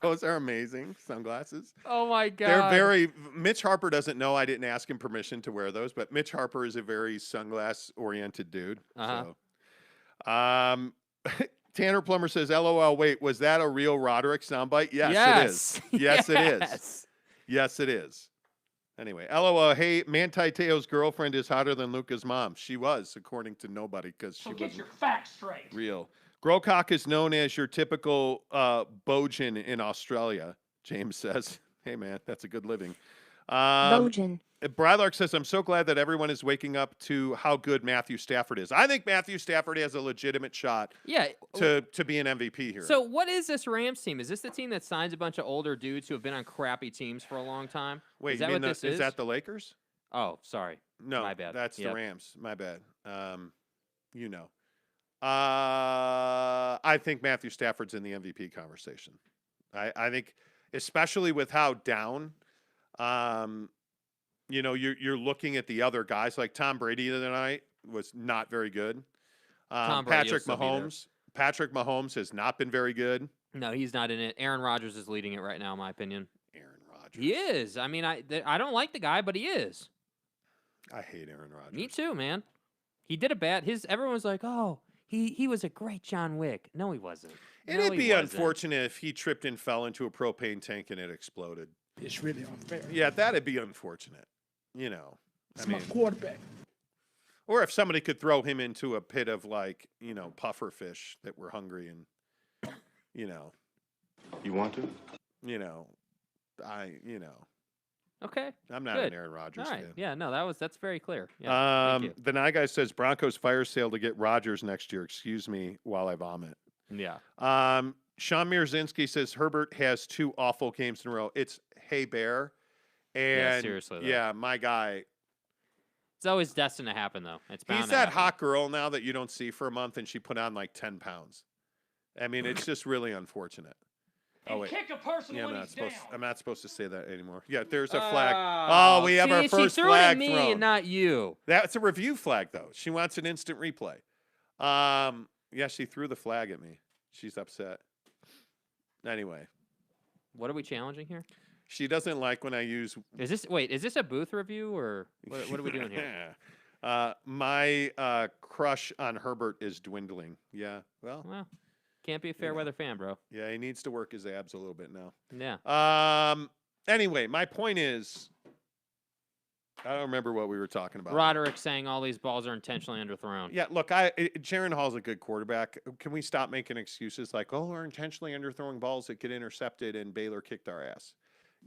Those are amazing sunglasses. Oh my God. They're very. Mitch Harper doesn't know. I didn't ask him permission to wear those, but Mitch Harper is a very sunglass-oriented dude. Uh-huh. So, Tanner Plummer says, "LOL. Wait, was that a real Roderick soundbite? Yes, it is. Yes, it is. Yes, it is. Anyway, LOL. Hey, Manti Te'o's girlfriend is hotter than Luca's mom. She was, according to nobody, because she Get wasn't your facts straight. real. Grocock is known as your typical Bojan in Australia, James says. Hey, man, that's a good living. Bojan. Brylark says, I'm so glad that everyone is waking up to how good Matthew Stafford is. I think Matthew Stafford has a legitimate shot Yeah. to be an MVP here. So what is this Rams team? Is this the team that signs a bunch of older dudes who have been on crappy teams for a long time? Wait, is that you mean what this is? Is that the Lakers? Oh, sorry. No, My bad. that's the Yep. Rams. My bad. You know. I think Matthew Stafford's in the MVP conversation. I think, especially with how down, you're looking at the other guys like Tom Brady the other night was not very good. Tom Brady Patrick will still be there. Mahomes. Patrick Mahomes has not been very good. No, he's not in it. Aaron Rodgers is leading it right now, in my opinion. Aaron Rodgers. He is. I mean, I don't like the guy, but he is. I hate Aaron Rodgers. Me too, man. He did a bad. Everyone's like, oh, he was a great John Wick. No, he wasn't. It'd be unfortunate if he tripped and fell into a propane tank and it exploded. It's really unfair. Yeah, that'd be unfortunate. It's my quarterback. Or if somebody could throw him into a pit of puffer fish that were hungry and, You want to? I'm Okay. not Good. an Aaron Rodgers All right. fan. Yeah, no, that's very clear. Yeah, thank you. The Nye Guy says Broncos fire sale to get Rodgers next year. Excuse me while I vomit. Yeah. Sean Mirzinski says Herbert has 2 awful games in a row. It's Hey Bear. And seriously, though. yeah, my guy. It's always destined to happen, though. It's bound He's to that happen. hot girl now that you don't see for a month and she put on like 10 pounds. I mean, it's just really unfortunate. Oh, wait. Kick a person Yeah, when I'm he's down. not supposed to say that anymore. Yeah, there's a flag. Oh, we have our first she threw flag it at me thrown. and not you. That's a review flag, though. She wants an instant replay. Yeah, she threw the flag at me. She's upset. Anyway, What are we challenging here? she doesn't like when I use. Is this a booth review or what are we doing here? My crush on Herbert is dwindling. Yeah, well, Can't be a fair weather fan, bro. yeah, he needs to work his abs a little bit now. Yeah. Anyway, my point is, I don't remember what we were talking about. Roderick saying all these balls are intentionally underthrown. Yeah, look, Jaren Hall's a good quarterback. Can we stop making excuses like, oh, we're intentionally underthrowing balls that get intercepted and Baylor kicked our ass?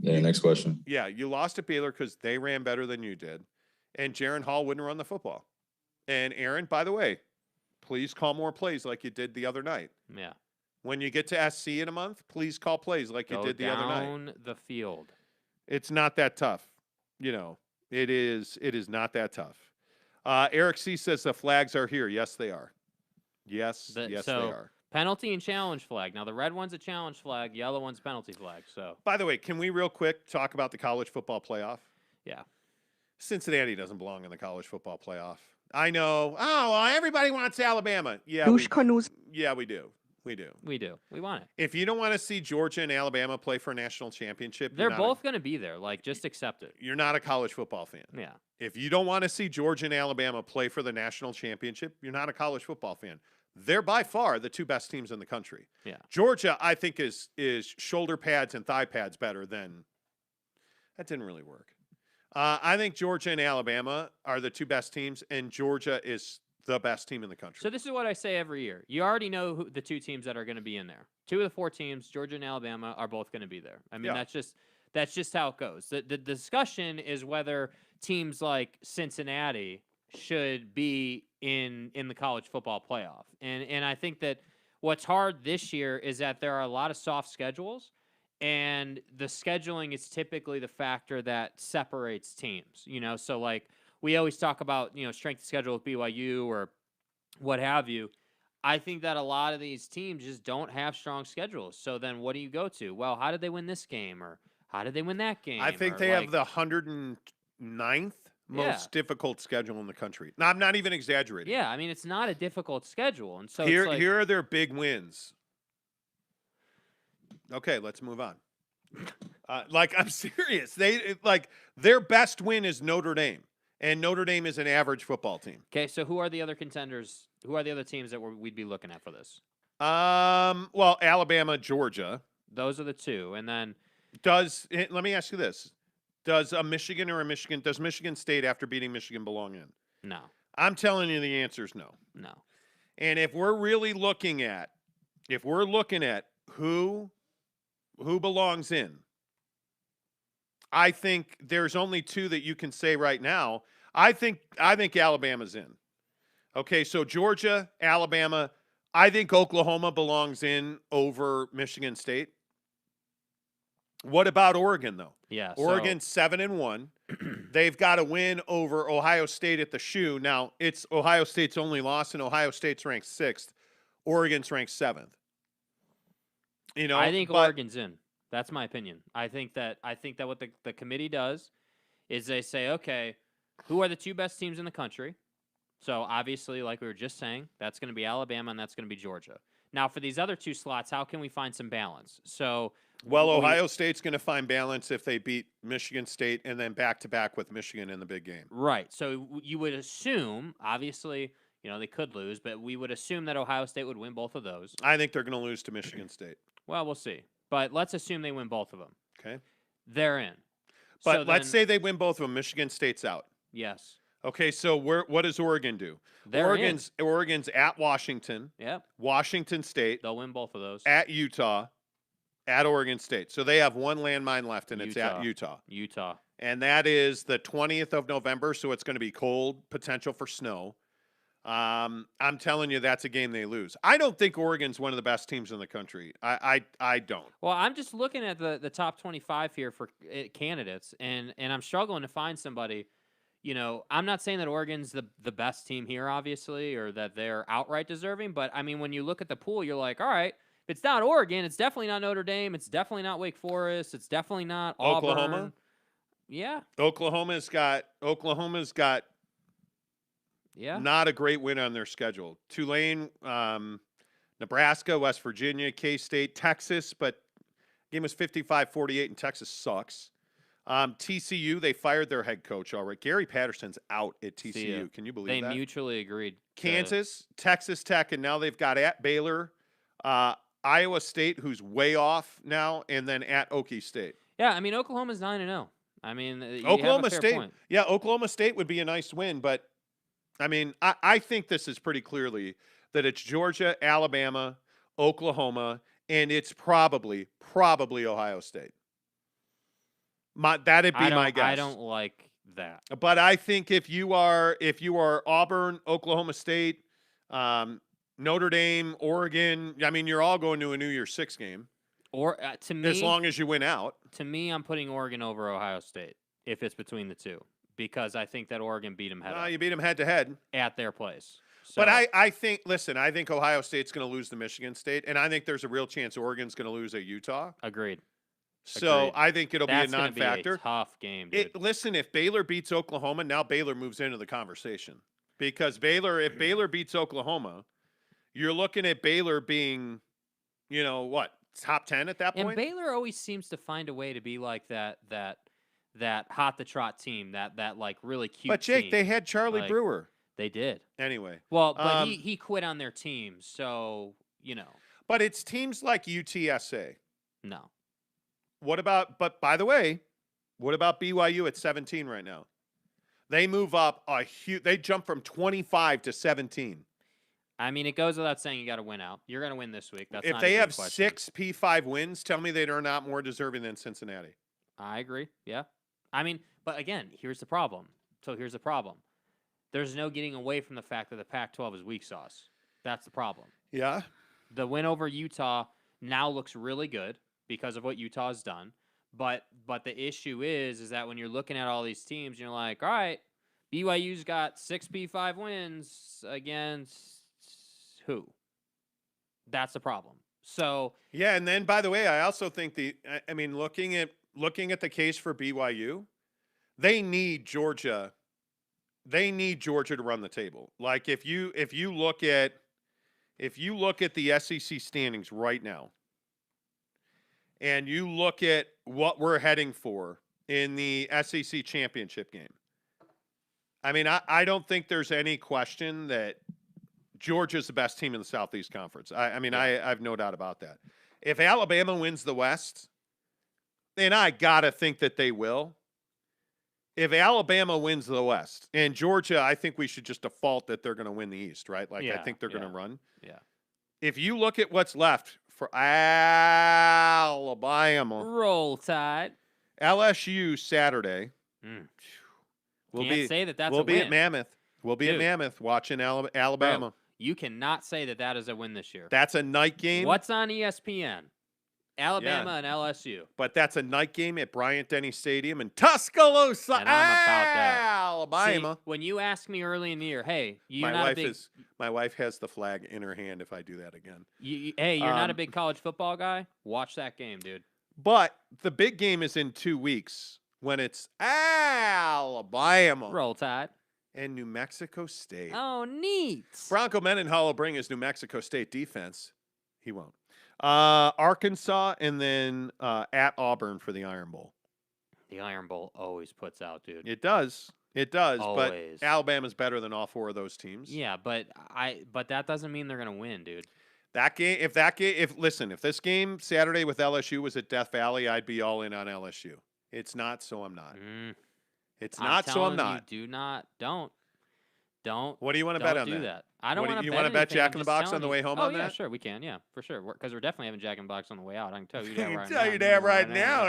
Yeah, next question. Yeah, you lost at Baylor because they ran better than you did, and Jaren Hall wouldn't run the football. And Aaron, by the way, please call more plays like you did the other night. Yeah. When you get to SC in a month, please call plays like you did the other night. Down the field. It's not that tough. It is not that tough. Eric C says the flags are here. Yes, they are. Yes, they are. Penalty and challenge flag. Now, the red one's a challenge flag. Yellow one's penalty flag. So. By the way, can we real quick talk about the college football playoff? Yeah. Cincinnati doesn't belong in the college football playoff. I know. Oh, well, everybody wants Alabama. Yeah, yeah, we do. We do. We do. We want it. If you don't want to see Georgia and Alabama play for a national championship, They're both going to be there. Like, just accept it. You're not a college football fan. Yeah. If you don't want to see Georgia and Alabama play for the national championship, you're not a college football fan. They're by far the 2 best teams in the country. Yeah. Georgia, I think, is shoulder pads and thigh pads better than. That didn't really work. I think Georgia and Alabama are the 2 best teams, and Georgia is the best team in the country. So this is what I say every year. You already know who the 2 teams that are going to be in there. 2 of the 4 teams, Georgia and Alabama, are both going to be there. I mean, that's just how it goes. The discussion is whether teams like Cincinnati should be in the college football playoff. And I think that what's hard this year is that there are a lot of soft schedules, and the scheduling is typically the factor that separates teams. So like we always talk about, strength of schedule with BYU or what have you. I think that a lot of these teams just don't have strong schedules. So then what do you go to? Well, how did they win this game? Or how did they win that game? I think Or, they have the 109th most difficult schedule in the country. No, I'm not even exaggerating. Yeah, I mean, it's not a difficult schedule. And so here, it's like, here are their big wins. Okay, let's move on. I'm serious. Their best win is Notre Dame, and Notre Dame is an average football team. okay, so who are the other contenders? Who are the other teams that we'd be looking at for this? Well, Alabama, Georgia. Those are the two, and then let me ask you this: does does Michigan State, after beating Michigan, belong in? no, I'm telling you, the answer is no. no. And if we're really looking at, who belongs in, I think there's only two that you can say right now. I think Alabama's in. Okay, so Georgia, Alabama. I think Oklahoma belongs in over Michigan State. What about Oregon, though? Yeah, Oregon's 7-1. They've got to win over Ohio State at the shoe. Now, it's Ohio State's only loss, and Ohio State's ranked 6th. Oregon's ranked 7th. I think Oregon's in. That's my opinion. I think that what the committee does is they say, okay, who are the two best teams in the country? So obviously, like we were just saying, that's going to be Alabama and that's going to be Georgia. Now, for these other two slots, how can we find some balance? So, Ohio State's going to find balance if they beat Michigan State and then back-to-back with Michigan in the big game. Right. So you would assume, obviously, they could lose, but we would assume that Ohio State would win both of those. I think they're going to lose to Michigan State. Well, we'll see. But let's assume they win both of them. Okay. They're in. But let's say they win both of them. Michigan State's out. Yes. Okay, so what does Oregon do? Oregon's at Washington. Yep. Washington State. They'll win both of those. At Utah. At Oregon State. So they have one landmine left, and it's at Utah. Utah. And that is the 20th of November, so it's going to be cold, potential for snow. I'm telling you, that's a game they lose. I don't think Oregon's one of the best teams in the country. I don't. Well, I'm just looking at the top 25 here for candidates, and I'm struggling to find somebody. I'm not saying that Oregon's the best team here, obviously, or that they're outright deserving. But, I mean, when you look at the pool, you're like, all right, if it's not Oregon, it's definitely not Notre Dame. It's definitely not Wake Forest. It's definitely not Auburn. Oklahoma? Yeah. Oklahoma's got not a great win on their schedule. Tulane, Nebraska, West Virginia, K-State, Texas, but game was 55-48, and Texas sucks. TCU, they fired their head coach already. Gary Patterson's out at TCU. Can you believe that? They mutually agreed. Kansas, Texas Tech, and now they've got at Baylor, Iowa State, who's way off now, and then at Okie State. Yeah, I mean, Oklahoma's 9-0. I mean, Oklahoma State. Point. Yeah, Oklahoma State would be a nice win, but I mean, I think this is pretty clearly that it's Georgia, Alabama, Oklahoma, and it's probably Ohio State. That'd be my guess. I don't like that. But I think if you are Auburn, Oklahoma State, Notre Dame, Oregon, I mean, you're all going to a New Year's Six game. Or to me, as long as you win out. To me, I'm putting Oregon over Ohio State if it's between the two, because I think that Oregon beat them head. You beat them head to head at their place. So, but I think Ohio State's going to lose to Michigan State, and I think there's a real chance Oregon's going to lose at Utah. Agreed. So I think it'll That's be a non-factor. Be a tough game. Dude. Listen, if Baylor beats Oklahoma, now Baylor moves into the conversation, because if Baylor beats Oklahoma, you're looking at Baylor being, top 10 at that point. And Baylor always seems to find a way to be like that hot to trot team, that like really cute. But Jake, team. they had Charlie Brewer. They did. Anyway. Well, but he quit on their team, so But it's teams like UTSA. No. But by the way, what about BYU at 17 right now? They move up they jump from 25 to 17. I mean, it goes without saying you got to win out. You're going to win this week. That's if they have 6 P5 wins, tell me they're not more deserving than Cincinnati. I agree. Yeah. I mean, but again, here's the problem. There's no getting away from the fact that the Pac-12 is weak sauce. That's the problem. Yeah. The win over Utah now looks really good because of what Utah has done. But the issue is that when you're looking at all these teams, you're like, all right, BYU's got 6 P5 wins against who? That's the problem. So yeah, and then by the way, I also think looking at the case for BYU, they need Georgia. They need Georgia to run the table. Like if you look at the SEC standings right now, and you look at what we're heading for in the SEC championship game, I mean, I don't think there's any question that Georgia's the best team in the Southeast Conference. I have no doubt about that. If Alabama wins the West, and I got to think that they will, if Alabama wins the West and Georgia, I think we should just default that they're going to win the East, right? Like, I think they're going to run. Yeah. If you look at what's left for Alabama, Roll Tide. LSU Saturday. Can't say that that's we'll a be win. at Mammoth. We'll be at Mammoth watching Alabama. Bro, you cannot say that that is a win this year. That's a night game. What's on ESPN? Alabama and LSU. But that's a night game at Bryant-Denny Stadium in Tuscaloosa, And I'm about that. Alabama. See, when you asked me early in the year, hey, you're my wife has the flag in her hand if I do that again. Hey, you're not a big college football guy? Watch that game, dude. But the big game is in 2 weeks when it's Alabama. Roll Tide. And New Mexico State. Oh, neat. Bronco Mendenhall will bring his New Mexico State defense. He won't. Arkansas and then at Auburn for the Iron Bowl. The Iron Bowl always puts out, dude. It does. It does. Always. But Alabama's better than all 4 of those teams. Yeah, but that doesn't mean they're gonna win, dude. If this game Saturday with LSU was at Death Valley, I'd be all in on LSU. It's not, so I'm not. It's not, so I'm not. You don't. What do you want to bet on do that? I don't want to. You want to bet Jack in the Box on the way home on that? that? Sure, we can. Yeah, for sure. Because we're definitely having Jack in the Box on the way out. I can tell you that right now. Tell you that right now.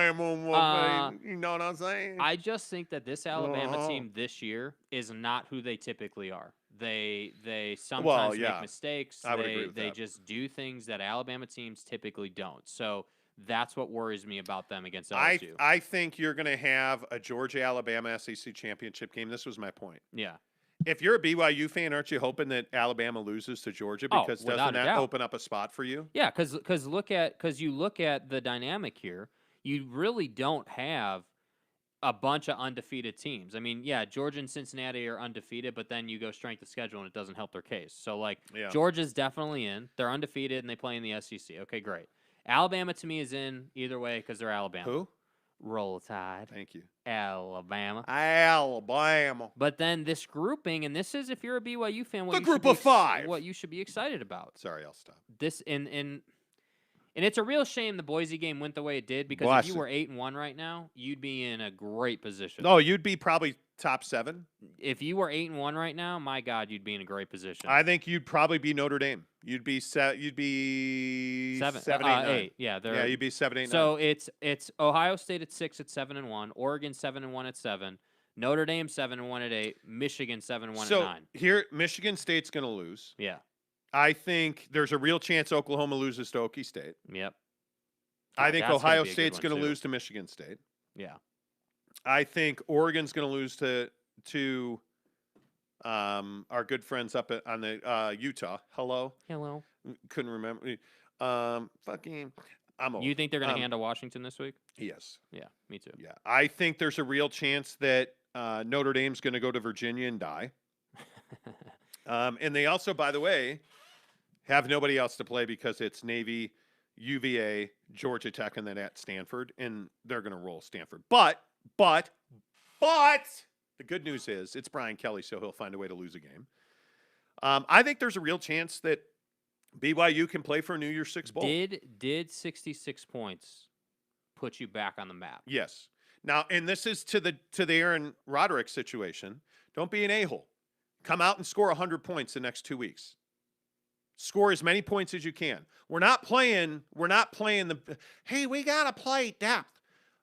You know what I'm saying? I just think that this Alabama team this year is not who they typically are. They sometimes make mistakes. I would agree with they that. just do things that Alabama teams typically don't. So that's what worries me about them against LSU. I think you're going to have a Georgia-Alabama SEC championship game. This was my point. Yeah. If you're a BYU fan, aren't you hoping that Alabama loses to Georgia? Because doesn't that open up a spot for you? Yeah, because you look at the dynamic here, you really don't have a bunch of undefeated teams. I mean, yeah, Georgia and Cincinnati are undefeated, but then you go strength of schedule and it doesn't help their case. So, Georgia's definitely in. They're undefeated and they play in the SEC. Okay, great. Alabama, to me, is in either way because they're Alabama. Who? Roll Tide. Thank you. Alabama. But then this grouping, and this is, if you're a BYU fan, the group of 5. What you should be excited about. Sorry, I'll stop. This and it's a real shame the Boise game went the way it did because if you were 8-1 right now, you'd be in a great position. No, you'd be probably top 7. If you were 8-1 right now, my God, you'd be in a great position. I think you'd probably be Notre Dame. You'd be 7, 8, 9. Yeah, you'd be 7, 8, 9. So it's Ohio State at 6 at 7-1, Oregon 7-1 at 7, Notre Dame 7-1 at 8, Michigan 7-1 at 9. So here, Michigan State's going to lose. Yeah. I think there's a real chance Oklahoma loses to Okie State. Yep. I think Ohio State's going to lose to Michigan State. Yeah. I think Oregon's going to lose to our good friends up on the Utah. Hello. Couldn't remember. You think they're going to handle Washington this week? Yes. Yeah, me too. Yeah, I think there's a real chance that Notre Dame's going to go to Virginia and die. And they also, by the way, have nobody else to play because it's Navy, UVA, Georgia Tech, and then at Stanford, and they're going to roll Stanford. But the good news is it's Brian Kelly, so he'll find a way to lose a game. I think there's a real chance that BYU can play for a New Year's Six bowl. Did 66 points put you back on the map? Yes. Now, and this is to the Aaron Roderick situation. Don't be an a-hole. Come out and score 100 points the next 2 weeks. Score as many points as you can. We're not playing the, hey, we got to play depth.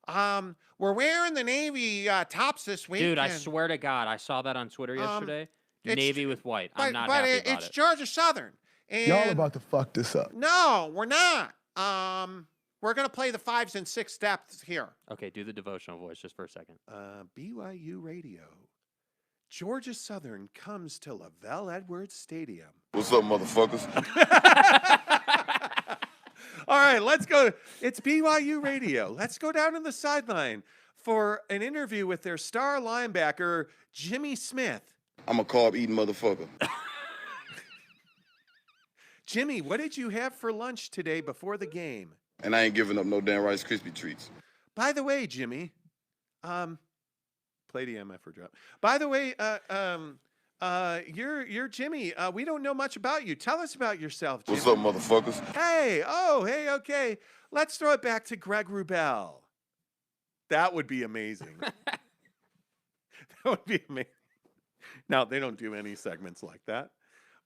We're wearing the Navy tops this week. Dude, I swear to God, I saw that on Twitter yesterday. Navy with white. I'm not happy about it's Georgia Southern. And y'all about to fuck this up. No, we're not. We're going to play the 5s and 6 depths here. Okay, do the devotional voice just for a second. BYU Radio. Georgia Southern comes to LaVell Edwards Stadium. What's up, motherfuckers? All right, let's go. It's BYU Radio. Let's go down to the sideline for an interview with their star linebacker, Jimmy Smith. I'm a carb-eating motherfucker. Jimmy, what did you have for lunch today before the game? And I ain't giving up no damn Rice Krispie treats. By the way, Jimmy, play the MF drop. By the way, you're Jimmy. We don't know much about you. Tell us about yourself, Jimmy. What's up, motherfuckers? Hey, okay. Let's throw it back to Greg Wrubell. That would be amazing. That would be amazing. Now, they don't do any segments like that,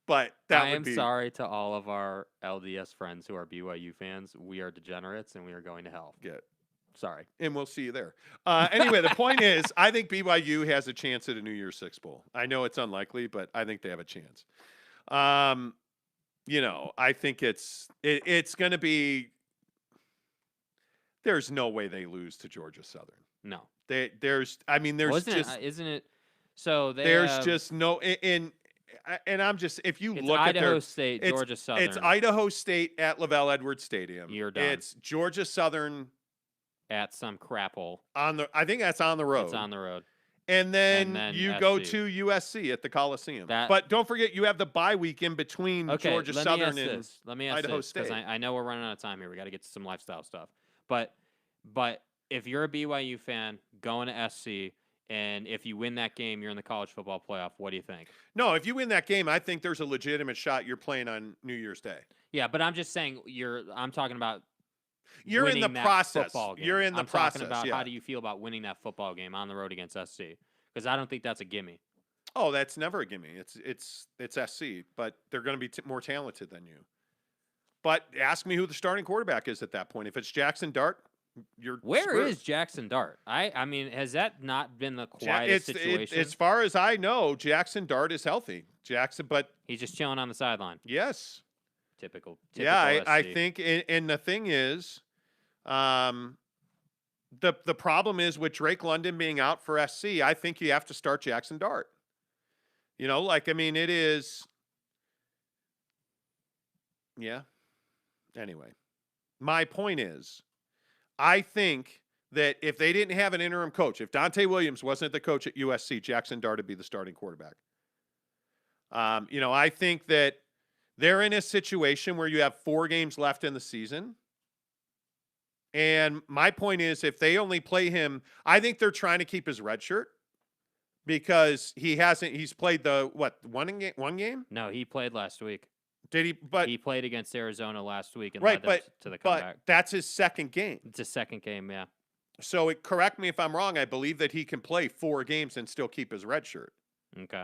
but that would be... I am sorry to all of our LDS friends who are BYU fans. We are degenerates, and we are going to hell. Good. Sorry. And we'll see you there. Anyway, the point is, I think BYU has a chance at a New Year's Six Bowl. I know it's unlikely, but I think they have a chance. I think it's going to be... There's no way they lose to Georgia Southern. No. There's isn't it? So there's just no and I'm just if you look at Idaho State, Georgia Southern. It's Idaho State at Lavelle Edwards Stadium. You're done. It's Georgia Southern at some crap hole. I think that's on the road. It's on the road. And then you SC. go to USC at the Coliseum. But don't forget you have the bye week in between Georgia Southern and Idaho State. Because I know we're running out of time here. We got to get to some lifestyle stuff. But if you're a BYU fan going to SC, and if you win that game, you're in the college football playoff. What do you think? No, if you win that game, I think there's a legitimate shot you're playing on New Year's Day. Yeah, but I'm just saying I'm talking about you're in the process. You're in the process. I'm talking about how do you feel about winning that football game on the road against SC? Because I don't think that's a gimme. Oh, that's never a gimme. It's SC, but they're going to be more talented than you. But ask me who the starting quarterback is at that point. If it's Jackson Dart, Where is Jackson Dart? I mean, has that not been the quietest situation? As far as I know, Jackson Dart is healthy. But he's just chilling on the sideline. Yes. Typical. Yeah, SC. I think, and the thing is, the problem is with Drake London being out for SC. I think you have to start Jackson Dart. It is. Yeah. Anyway, my point is, I think that if they didn't have an interim coach, if Dante Williams wasn't the coach at USC, Jackson Dart would be the starting quarterback. I think that they're in a situation where you have 4 games left in the season. And my point is, if they only play him, I think they're trying to keep his red shirt because he's played one game? No, he played last week. Did he? But he played against Arizona last week and led them to the comeback. But that's his second game. It's his second game, yeah. So correct me if I'm wrong. I believe that he can play 4 games and still keep his red shirt. Okay.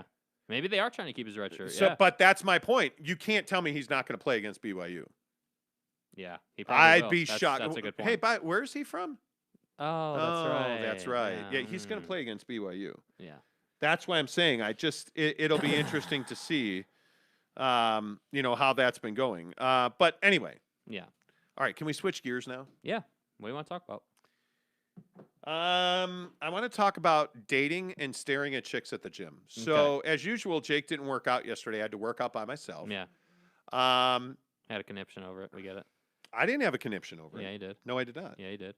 Maybe they are trying to keep his red shirt. But that's my point. You can't tell me he's not going to play against BYU. Yeah, he probably I'd will. be shocked. That's a good point. Hey, where's he from? Oh, that's right. That's right. Yeah, he's going to play against BYU. Yeah. That's why I'm saying it'll be interesting to see. How that's been going. But anyway. Yeah. All right. Can we switch gears now? Yeah. What do you want to talk about? I want to talk about dating and staring at chicks at the gym. So as usual, Jake didn't work out yesterday. I had to work out by myself. Yeah. Had a conniption over it. We get it. I didn't have a conniption over it. Yeah, you did. No, I did not. Yeah, you did.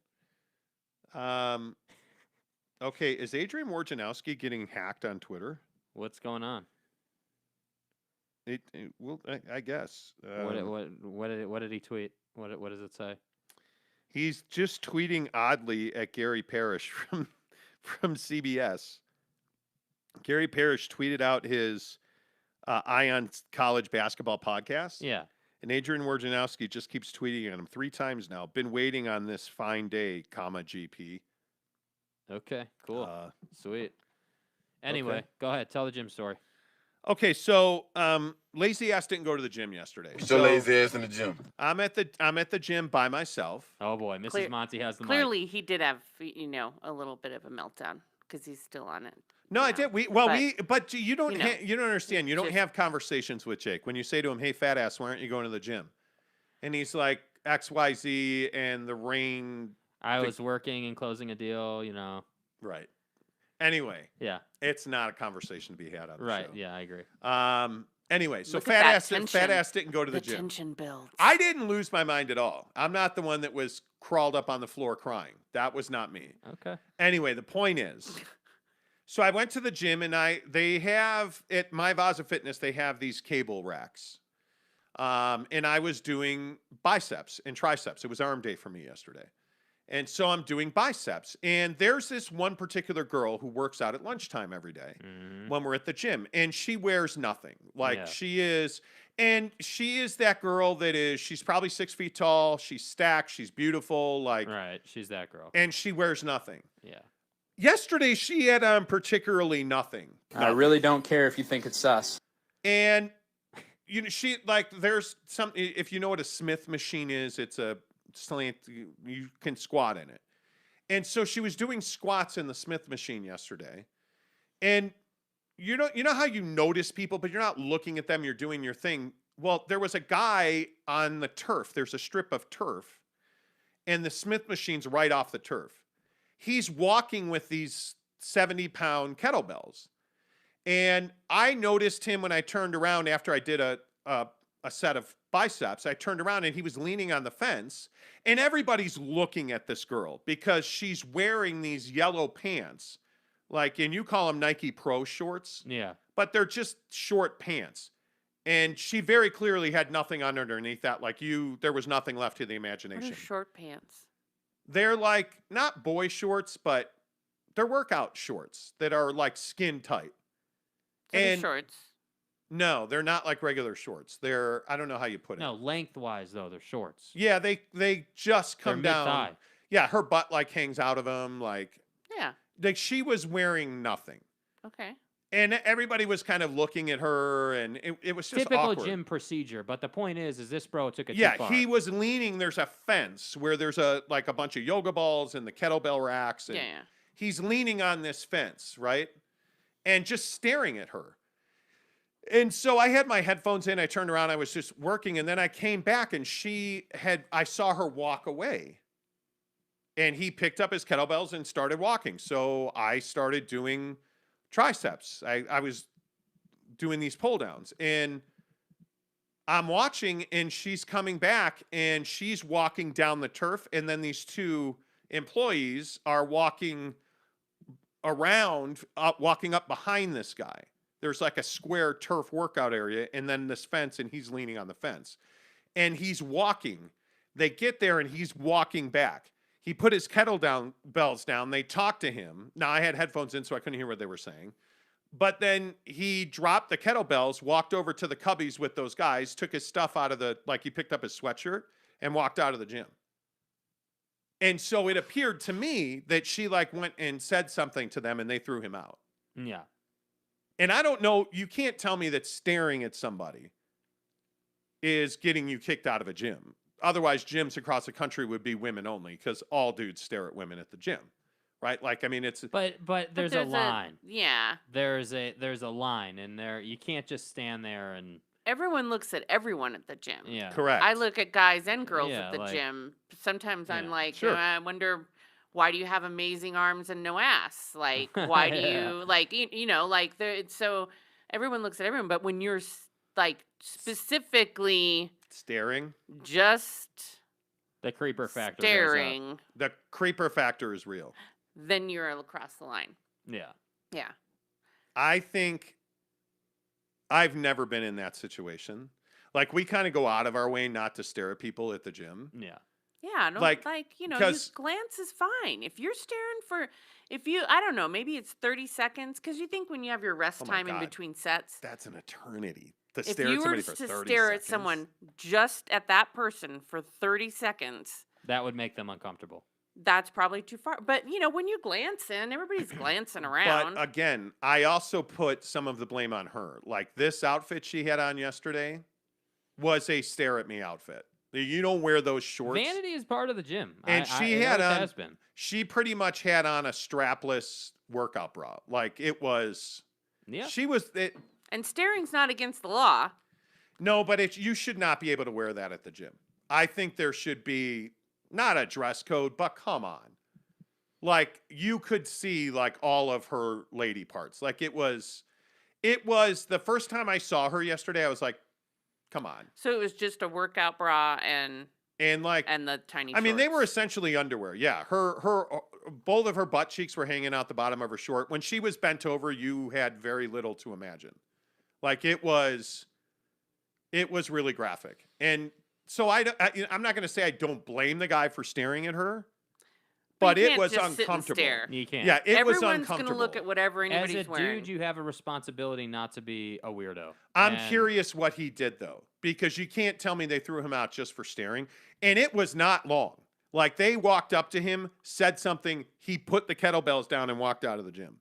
Okay. Is Adrian Wojnarowski getting hacked on Twitter? What's going on? Well, I guess. What did he tweet? What does it say? He's just tweeting oddly at Gary Parrish from CBS. Gary Parrish tweeted out his Ion College basketball podcast. Yeah. And Adrian Wojnarowski just keeps tweeting at him 3 times now. Been waiting on this fine day, GP. Okay, cool. Sweet. Anyway, Go ahead. Tell the gym story. Okay, so lazy ass didn't go to the gym yesterday. Still lazy ass in the gym. I'm at the gym by myself. Oh boy, Mrs. Monty has the clearly mic. he did have a little bit of a meltdown because he's still on it. No, I did. But you don't you don't understand. You don't have conversations with Jake when you say to him, "Hey, fat ass, why aren't you going to the gym?" And he's like XYZ and the rain. I was working and closing a deal. Right. Anyway. Yeah. It's not a conversation to be had on the show. Yeah, I agree. Anyway, so Look at that fat tension. ass didn't go to the gym. Tension builds. I didn't lose my mind at all. I'm not the one that was crawled up on the floor crying. That was not me. Okay. Anyway, the point is, so I went to the gym and they have at my Vaza Fitness, they have these cable racks. And I was doing biceps and triceps. It was arm day for me yesterday. And so I'm doing biceps. And there's this one particular girl who works out at lunchtime every day when we're at the gym. And she wears nothing. Like she is that girl she's probably 6 feet tall. She's stacked. She's beautiful. Like, right. She's that girl. And she wears nothing. Yeah. Yesterday, she had on particularly nothing. I really don't care if you think it's sus. And, you know, there's some, if you know what a Smith machine is, it's a slant, you can squat in it. And so she was doing squats in the Smith machine yesterday. And you know how you notice people, but you're not looking at them, you're doing your thing. Well, there was a guy on the turf. There's a strip of turf, and the Smith machine's right off the turf. He's walking with these 70-pound kettlebells. And I noticed him when I turned around after I did a set of biceps. I turned around and he was leaning on the fence, and everybody's looking at this girl because she's wearing these yellow pants, and you call them Nike Pro shorts. Yeah. But they're just short pants. And she very clearly had nothing underneath that. There was nothing left to the imagination. What are short pants? They're not boy shorts, but they're workout shorts that are skin tight. So and shorts. No, they're not like regular shorts. I don't know how you put it. No, lengthwise though, they're shorts. Yeah, they just come down. Mid-thigh. Yeah, her butt hangs out of them. Yeah. She was wearing nothing. Okay. And everybody was kind of looking at her, and it was just typical awkward. gym procedure. But the point is this bro took it too far. Yeah, he was leaning. There's a fence where there's a bunch of yoga balls and the kettlebell racks. And Yeah. he's leaning on this fence, right? And just staring at her. And so I had my headphones in. I turned around. I was just working. And then I came back, and I saw her walk away. And he picked up his kettlebells and started walking. So I started doing triceps. I was doing these pull downs, and I'm watching, and she's coming back, and she's walking down the turf. And then these two employees are walking around, walking up behind this guy. There's a square turf workout area, and then this fence, and he's leaning on the fence. And he's walking. They get there, and he's walking back. He put his kettlebells down. They talked to him. Now, I had headphones in, so I couldn't hear what they were saying. But then he dropped the kettlebells, walked over to the cubbies with those guys, took his stuff out of he picked up his sweatshirt and walked out of the gym. And so it appeared to me that she went and said something to them, and they threw him out. Yeah. And I don't know, you can't tell me that staring at somebody is getting you kicked out of a gym. Otherwise, gyms across the country would be women only, because all dudes stare at women at the gym, right? It's. But there's a line. Yeah. There's a line, and you can't just stand there and. Everyone looks at everyone at the gym. Yeah. Correct. I look at guys and girls Yeah, at the gym. Sometimes I'm Sure. I wonder, why do you have amazing arms and no ass? Why do you so everyone looks at everyone, but when you're specifically Staring. just The creeper factor. staring, The creeper factor is real. then you're across the line. Goes up. Yeah. I think I've never been in that situation. We kind of go out of our way not to stare at people at the gym. Yeah. Yeah, no, you 'cause- glance is fine. If you're staring I don't know, maybe it's 30 seconds, because you think when you have your rest Oh my time in God. between sets, That's an eternity. To if stare you at were somebody to for 30 stare at seconds. someone just at that person for 30 seconds, That would make them uncomfortable. that's probably too far. But, when you glance in, everybody's glancing around. But again, I also put some of the blame on her. This outfit she had on yesterday was a stare at me outfit. You don't wear those shorts. Vanity is part of the gym. And she had always on. has been. She pretty much had on a strapless workout bra. It was. Yeah. She was. And staring's not against the law. No, but you should not be able to wear that at the gym. I think there should be not a dress code, but come on. You could see all of her lady parts. It was It was the first time I saw her yesterday. I was like, come on. So it was just a workout bra and the tiny. I mean, they were shorts. essentially underwear. Yeah, her both of her butt cheeks were hanging out the bottom of her short. When she was bent over, you had very little to imagine. Like it was really graphic. And so I'm not going to say I don't blame the guy for staring at her, but you it can't was just sit and uncomfortable. stare. You can't. Yeah, it was Everyone's uncomfortable. gonna look at whatever As anybody's a wearing. dude, you have a responsibility not to be a weirdo. I'm And curious what he did though, because you can't tell me they threw him out just for staring. And it was not long. Like they walked up to him, said something, he put the kettlebells down and walked out of the gym.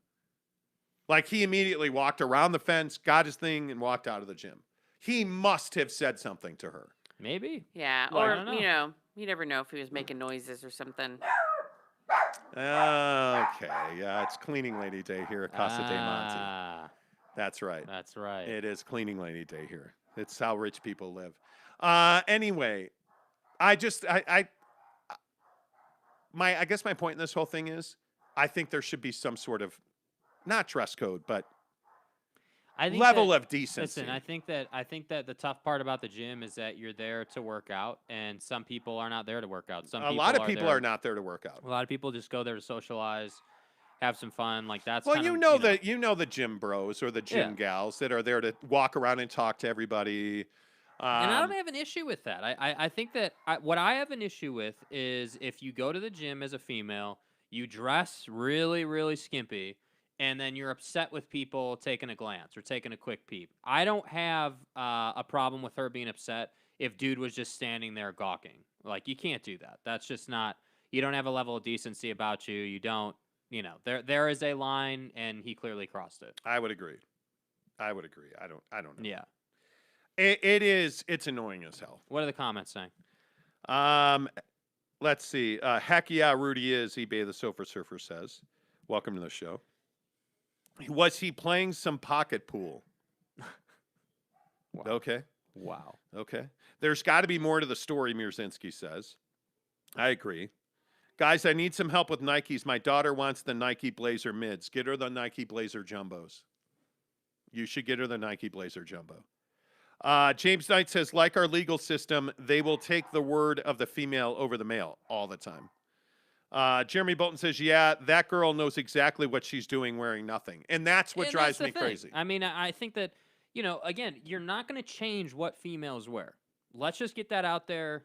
Like he immediately walked around the fence, got his thing, and walked out of the gym. He must have said something to her. Maybe. Yeah, Well, I or don't know. you never know if he was making noises or something. Okay, yeah, it's cleaning lady day here at Casa de Monte. Ah, That's right. that's right. It is cleaning lady day here. It's how rich people live. Anyway, I guess my point in this whole thing is I think there should be some sort of not dress code, but I think level that- of decency. Listen, I think that the tough part about the gym is that you're there to work out, and some people are not there to work out. A lot of people are not there to work out. A lot of people just go there to socialize, have some fun. Like that's Well, kind you of, know the gym bros or the gym gals that are there to walk around and talk to everybody. And I don't have an issue with that. I think that what I have an issue with is if you go to the gym as a female, you dress really, really skimpy, and then you're upset with people taking a glance or taking a quick peep. I don't have a problem with her being upset if dude was just standing there gawking. Like, you can't do that. That's just not – you don't have a level of decency about you. You don't – there is a line, and he clearly crossed it. I would agree. I don't know. Yeah. It's annoying as hell. What are the comments saying? Let's see. Heck yeah, Rudy is, eBay the Sofa Surfer says. Welcome to the show. Was he playing some pocket pool? Wow. Okay. Wow. Okay. There's got to be more to the story, Mirzinski says. I agree. Guys, I need some help with Nikes. My daughter wants the Nike Blazer mids. Get her the Nike Blazer jumbos. You should get her the Nike Blazer jumbo. James Knight says, like our legal system, they will take the word of the female over the male all the time. Jeremy Bolton says, yeah, that girl knows exactly what she's doing wearing nothing. And that's what drives me crazy. I mean, I think that, again, you're not going to change what females wear. Let's just get that out there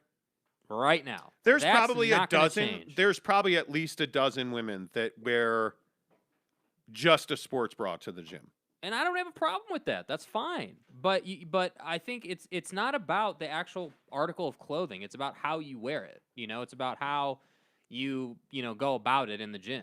right now. There's That's probably a not gonna dozen. change. There's probably at least a dozen women that wear just a sports bra to the gym. And I don't have a problem with that. That's fine. But I think it's not about the actual article of clothing. It's about how you wear it. It's about how you go about it in the gym.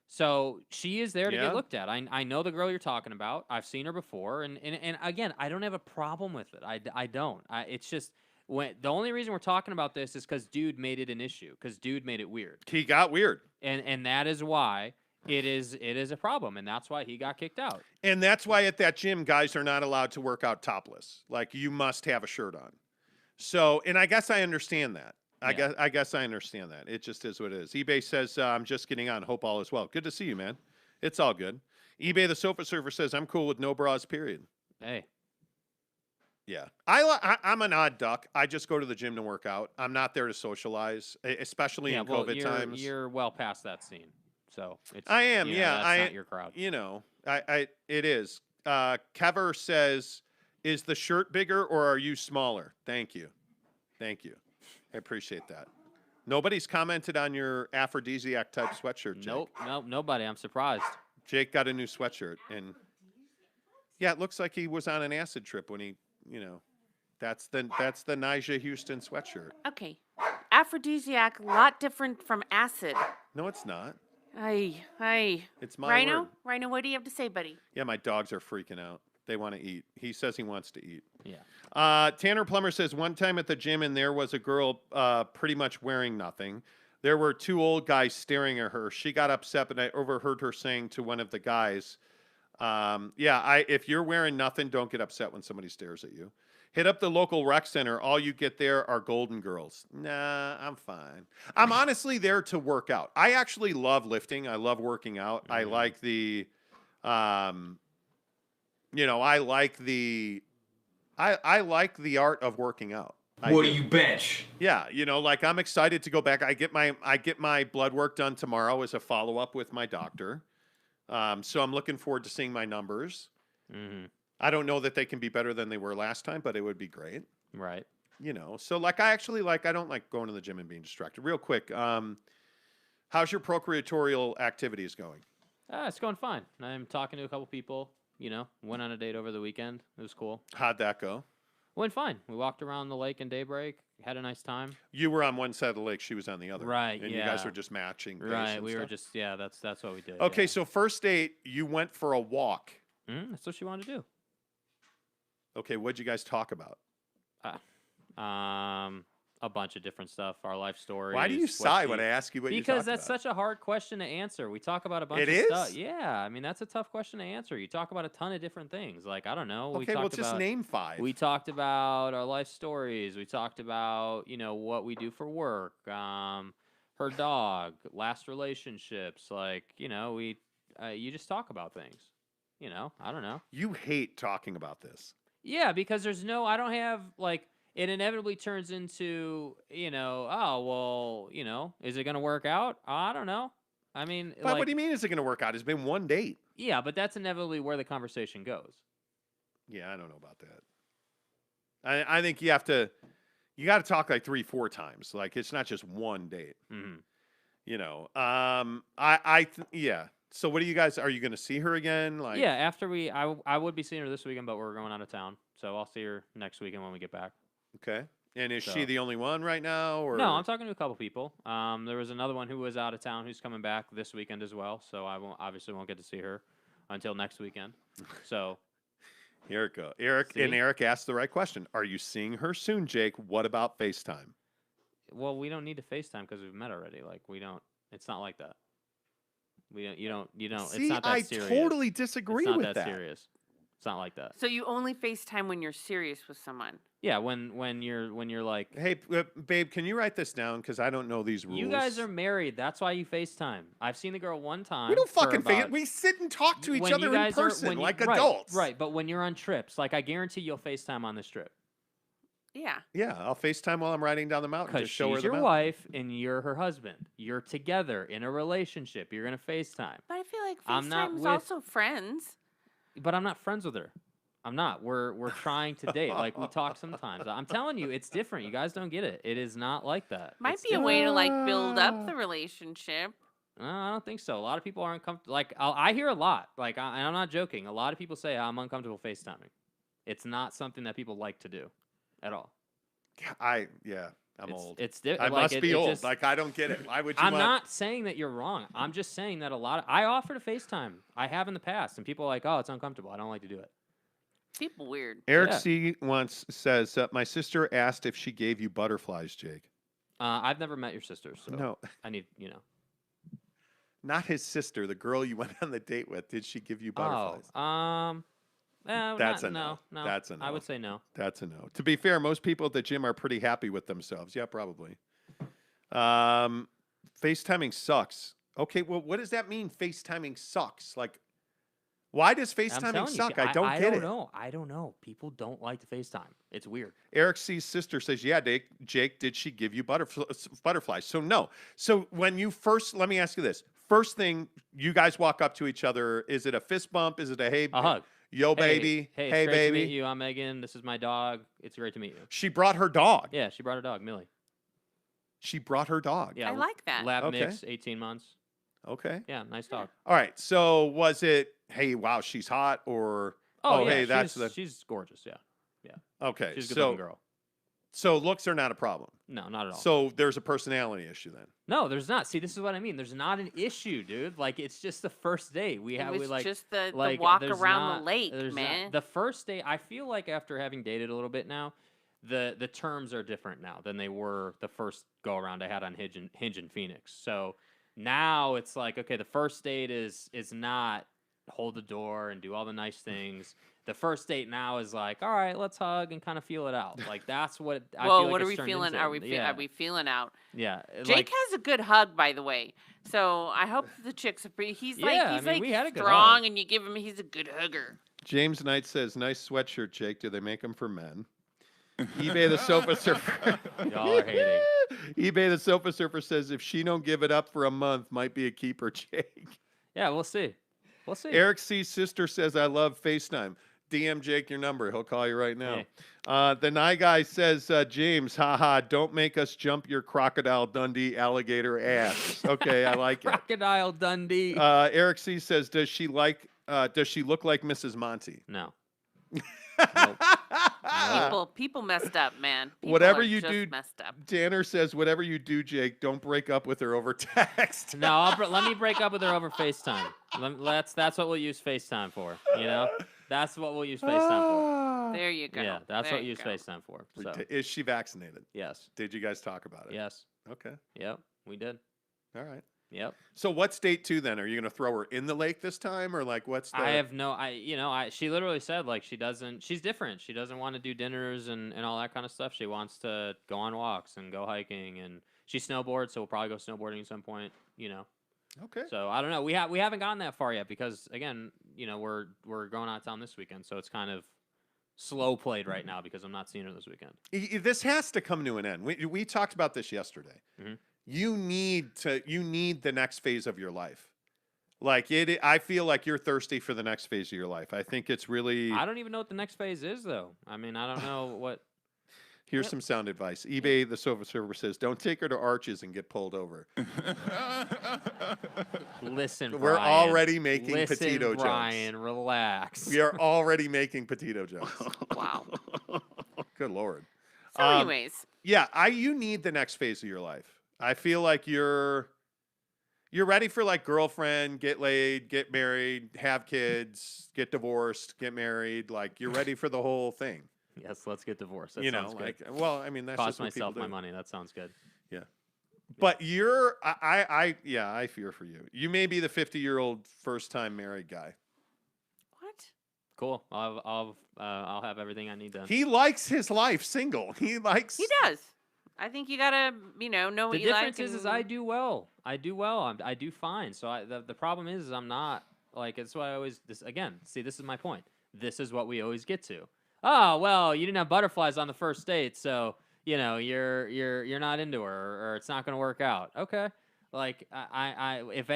So she is there to get looked at. I know the girl you're talking about. I've seen her before, and again, I don't have a problem with it. I don't. It's just the only reason we're talking about this is because dude made it an issue. Because dude made it weird. He got weird, and that is why it is a problem, and that's why he got kicked out. And that's why at that gym, guys are not allowed to work out topless. Like, you must have a shirt on. So, and I guess I understand that. I guess I understand that. It just is what it is. eBay says, I'm just getting on. Hope all is well. Good to see you, man. It's all good. eBay the Sofa Surfer says, I'm cool with no bras, period. Hey. Yeah. I'm an odd duck. I just go to the gym to work out. I'm not there to socialize, especially in COVID times. You're well past that scene. So I am, that's not your crowd. It is. Kever says, is the shirt bigger or are you smaller? Thank you. I appreciate that. Nobody's commented on your aphrodisiac type sweatshirt, Jake. Nope, nobody. I'm surprised. Jake got a new sweatshirt, and yeah, it looks like he was on an acid trip when he, that's the Nyjah Houston sweatshirt. Okay, aphrodisiac, a lot different from acid. No, it's not. Hey. It's my Rhino? word. Rhino, what do you have to say, buddy? Yeah, my dogs are freaking out. They want to eat. He says he wants to eat. Yeah. Tanner Plummer says, one time at the gym and there was a girl pretty much wearing nothing. There were two old guys staring at her. She got upset, and I overheard her saying to one of the guys, if you're wearing nothing, don't get upset when somebody stares at you. Hit up the local rec center. All you get there are golden girls. Nah, I'm fine. I'm honestly there to work out. I actually love lifting. I love working out. I like the I like the art of working out. What do you bench? Yeah, I'm excited to go back. I get my blood work done tomorrow as a follow-up with my doctor. So I'm looking forward to seeing my numbers. Mm-hmm. I don't know that they can be better than they were last time, but it would be great. Right. So I don't like going to the gym and being distracted. Real quick, how's your procreatorial activities going? It's going fine. I'm talking to a couple people. Went on a date over the weekend. It was cool. How'd that go? Went fine. We walked around the lake in daybreak. Had a nice time. You were on one side of the lake. She was on the other. Right. And yeah. you guys were just matching. Pace Right. and We stuff? were just That's what we did. Okay. Yeah. So first date, you went for a walk. That's what she wanted to do. Okay. What'd you guys talk about? A bunch of different stuff. Our life stories. Why do you sigh when I ask you what you talked Because that's about? such a hard question to answer. We talk about a bunch It of is? stuff. Yeah, I mean that's a tough question to answer. You talk about a ton of different things. Like I don't know. Okay, well, just name 5. We talked about our life stories. We talked about what we do for work. Her dog, last relationships. Like you just talk about things. I don't know. You hate talking about this. Yeah, because I don't have it inevitably turns into, oh, well, is it going to work out? I don't know. I mean, but what do you mean is it going to work out? It's been one date. Yeah, but that's inevitably where the conversation goes. Yeah, I don't know about that. I think you got to talk like 3-4 times. Like it's not just one date. Mm-hmm. Yeah. So what do you guys, are you going to see her again? Yeah, after I would be seeing her this weekend, but we're going out of town. So I'll see her next weekend when we get back. Okay. And is she the only one right now? Or? No, I'm talking to a couple people. There was another one who was out of town who's coming back this weekend as well. So I obviously won't get to see her until next weekend. So here it goes. Eric asked the right question. Are you seeing her soon, Jake? What about FaceTime? Well, we don't need to FaceTime because we've met already. Like we don't. It's not like that. You don't. See, it's not that serious. I totally disagree with that. It's not that serious. It's not like that. So you only FaceTime when you're serious with someone? Yeah, when you're like, hey, babe, can you write this down? Because I don't know these rules. You guys are married. That's why you FaceTime. I've seen the girl one time. We don't fucking FaceTime. We sit and talk to each other in person like adults. Right, but when you're on trips, like I guarantee you'll FaceTime on this trip. Yeah. Yeah, I'll FaceTime while I'm riding down the mountain. Because she's your wife and you're her husband. You're together in a relationship. You're going to FaceTime. But I feel like FaceTime's also friends. But I'm not friends with her. I'm not. We're trying to date. Like we talk sometimes. I'm telling you, it's different. You guys don't get it. It is not like that. Might be a way to build up the relationship. No, I don't think so. A lot of people aren't comfortable. Like I hear a lot. Like I'm not joking. A lot of people say I'm uncomfortable FaceTiming. It's not something that people like to do, at all. I'm old. I must be old. I don't get it. Why would you? I'm not saying that you're wrong. I'm just saying that I offer to FaceTime. I have in the past, and people are like, oh, it's uncomfortable. I don't like to do it. People weird. Eric C. once says, my sister asked if she gave you butterflies, Jake. I've never met your sister, so no. I need, Not his sister, the girl you went on the date with. Did she give you butterflies? That's a no. No. That's a no. I would say no. That's a no. To be fair, most people at the gym are pretty happy with themselves. Yeah, probably. FaceTiming sucks. Okay, well, what does that mean? FaceTiming sucks. Like, why does FaceTiming suck? I don't get it. I don't know. People don't like to FaceTime. It's weird. Eric C's sister says, yeah, Jake, did she give you butterflies? So no. So when you first, let me ask you this. First thing, you guys walk up to each other. Is it a fist bump? Is it a hug? Yo, baby. Hey, hey it's great baby. To meet you. I'm Megan. This is my dog. It's great to meet you. She brought her dog. Yeah, she brought her dog, Millie. She brought her dog. Yeah, I like that. Lab mix, 18 months. Okay. Yeah, nice dog. All right. So was it, hey, wow, she's hot, or yeah, hey, she's gorgeous. Yeah, yeah. Okay. She's a good-looking girl. So looks are not a problem. No, not at all. So there's a personality issue then. No, there's not. See, this is what I mean. There's not an issue, dude. Like it's just the first date. Just the walk around the lake, man. The first date. I feel like after having dated a little bit now, the terms are different now than they were the first go around I had on Hinge in Phoenix. So now it's like, okay, the first date is not hold the door and do all the nice things. The first date now is like, all right, let's hug and kind of feel it out. Like that's what I feel like what are it's we turned feeling? into. Are we feeling out? Yeah. Jake has a good hug, by the way. So I hope the chicks are pretty. He's we had a good strong, hug. and you give him. He's a good hugger. James Knight says, nice sweatshirt, Jake. Do they make them for men? eBay the Sofa Surfer. Y'all are hating. eBay the Sofa Surfer says, if she don't give it up for a month, might be a keeper, Jake. Yeah, we'll see. We'll see. Eric C's sister says, I love FaceTime. DM Jake your number. He'll call you right now. Hey. The Nye Guy says, James, haha, don't make us jump your Crocodile Dundee alligator ass. Okay, I like it. Crocodile Dundee. Eric C says, does she look like Mrs. Monty? No. People messed up, man. People Whatever are you just do, messed up. Danner says, whatever you do, Jake, don't break up with her over text. No, let me break up with her over FaceTime. That's what we'll use FaceTime for. You know, that's what we'll use FaceTime for. There you go. Yeah, that's there what we you use go. FaceTime for. So Is she vaccinated? yes, Did you guys talk about it? yes, Okay. yep, we did. All right. Yep. So what's date 2 then? Are you going to throw her in the lake this time, or like what's the? I have no. She literally said like she's different. She doesn't want to do dinners and all that kind of stuff. She wants to go on walks and go hiking, and she snowboards, so we'll probably go snowboarding at some point. You know. Okay. So I don't know. We haven't gotten that far yet because again, we're going out of town this weekend, so it's kind of slow played right now because I'm not seeing her this weekend. This has to come to an end. We talked about this yesterday. Mm-hmm. You need the next phase of your life. Like I feel like you're thirsty for the next phase of your life. I think it's really. I don't even know what the next phase is, though. I mean, I don't know what. Here's some sound advice. eBay the Sofa Server says, "Don't take her to Arches and get pulled over." Listen, Brian, we're already making petito jokes. Brian, relax. We are already making petito jokes. Wow. Good Lord. So, anyways. Yeah, you need the next phase of your life. I feel like you're ready for like girlfriend, get laid, get married, have kids, get divorced, get married. Like you're ready for the whole thing. Yes, let's get divorced. That You know, sounds good. like well, I mean that's Cost just what people myself my do. money. That sounds good. Yeah. But I fear for you. You may be the 50-year-old first-time married guy. What? Cool. I'll have everything I need then. He likes his life single. He does. I think you gotta, know what The you like. difference is I do well. I do well. I do fine. So the problem is I'm not like it's why I always this is my point. This is what we always get to. Oh well, you didn't have butterflies on the first date, so you're not into her or it's not going to work out. Okay. Like if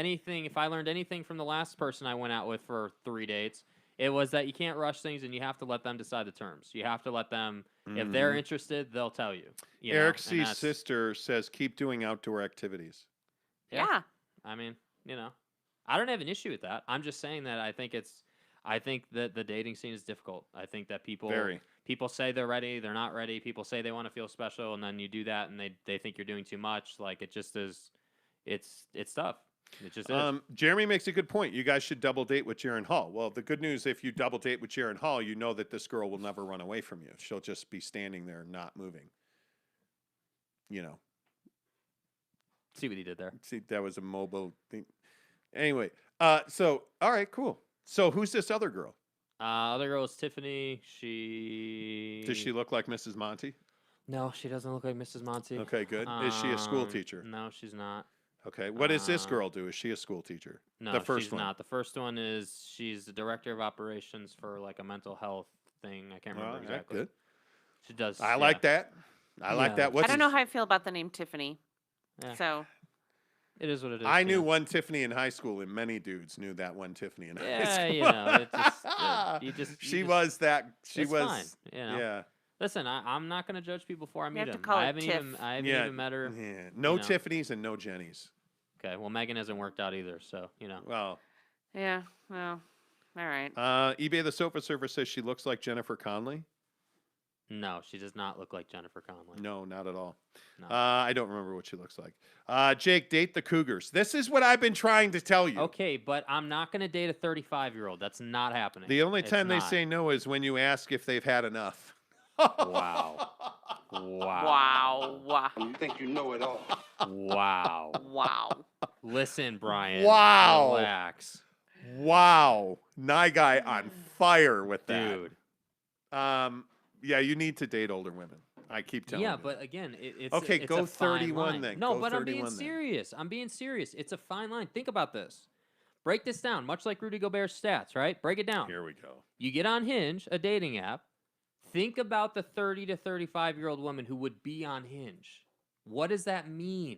I learned anything from the last person I went out with for 3 dates, it was that you can't rush things and you have to let them decide the terms. You have to let them, if they're interested, they'll tell you. Eric C's sister says keep doing outdoor activities. Yeah. I mean, I don't have an issue with that. I'm just saying that I think that the dating scene is difficult. I think that people say they're ready, they're not ready. People say they want to feel special, and then you do that, and they think you're doing too much. Like it just is, it's tough. It just is. Jeremy makes a good point. You guys should double date with Jaren Hall. Well, the good news, if you double date with Jaren Hall, you know that this girl will never run away from you. She'll just be standing there, not moving. See what he did there. See, that was a mobile thing. Anyway, so all right, cool. So who's this other girl? Other girl is Tiffany. Does she look like Mrs. Monty? No, she doesn't look like Mrs. Monty. Okay, good. Is she a school teacher? No, she's not. Okay. What does this girl do? Is she a school teacher? No, the first she's one. not. The first one is she's the director of operations for like a mental health thing. I can't remember exactly. Good. She does. I like that. I like that. I don't know how I feel about the name Tiffany. Yeah. So. It is what it is. I knew one Tiffany in high school, and many dudes knew that one Tiffany in high school. Yeah, it just, She was that. She it's was. fine, Yeah. Listen, I'm not going to judge people before I meet them. I haven't even met her. Yeah. No Tiffany's and no Jenny's. Okay. Well, Megan hasn't worked out either, so Well. Yeah. Well. All right. eBay the Sofa Server says she looks like Jennifer Conley. No, she does not look like Jennifer Conley. No, not at all. No. I don't remember what she looks like. Jake, date the Cougars. This is what I've been trying to tell you. Okay, but I'm not going to date a 35-year-old. That's not happening. The only time they say no is when you ask if they've had enough. Wow. Wow. You think you know it all. Wow. Wow. Listen, Brian. Wow. Relax. Wow. Nye guy on fire with that. Dude. Yeah, you need to date older women. I keep telling you. Yeah, but again, it's okay. It's go a fine 31 line. then. No, go but I'm being 31 then. serious. I'm being serious. It's a fine line. Think about this. Break this down, much like Rudy Gobert's stats, right? Break it down. Here we go. You get on Hinge, a dating app. Think about the 30 to 35-year-old woman who would be on Hinge. What does that mean?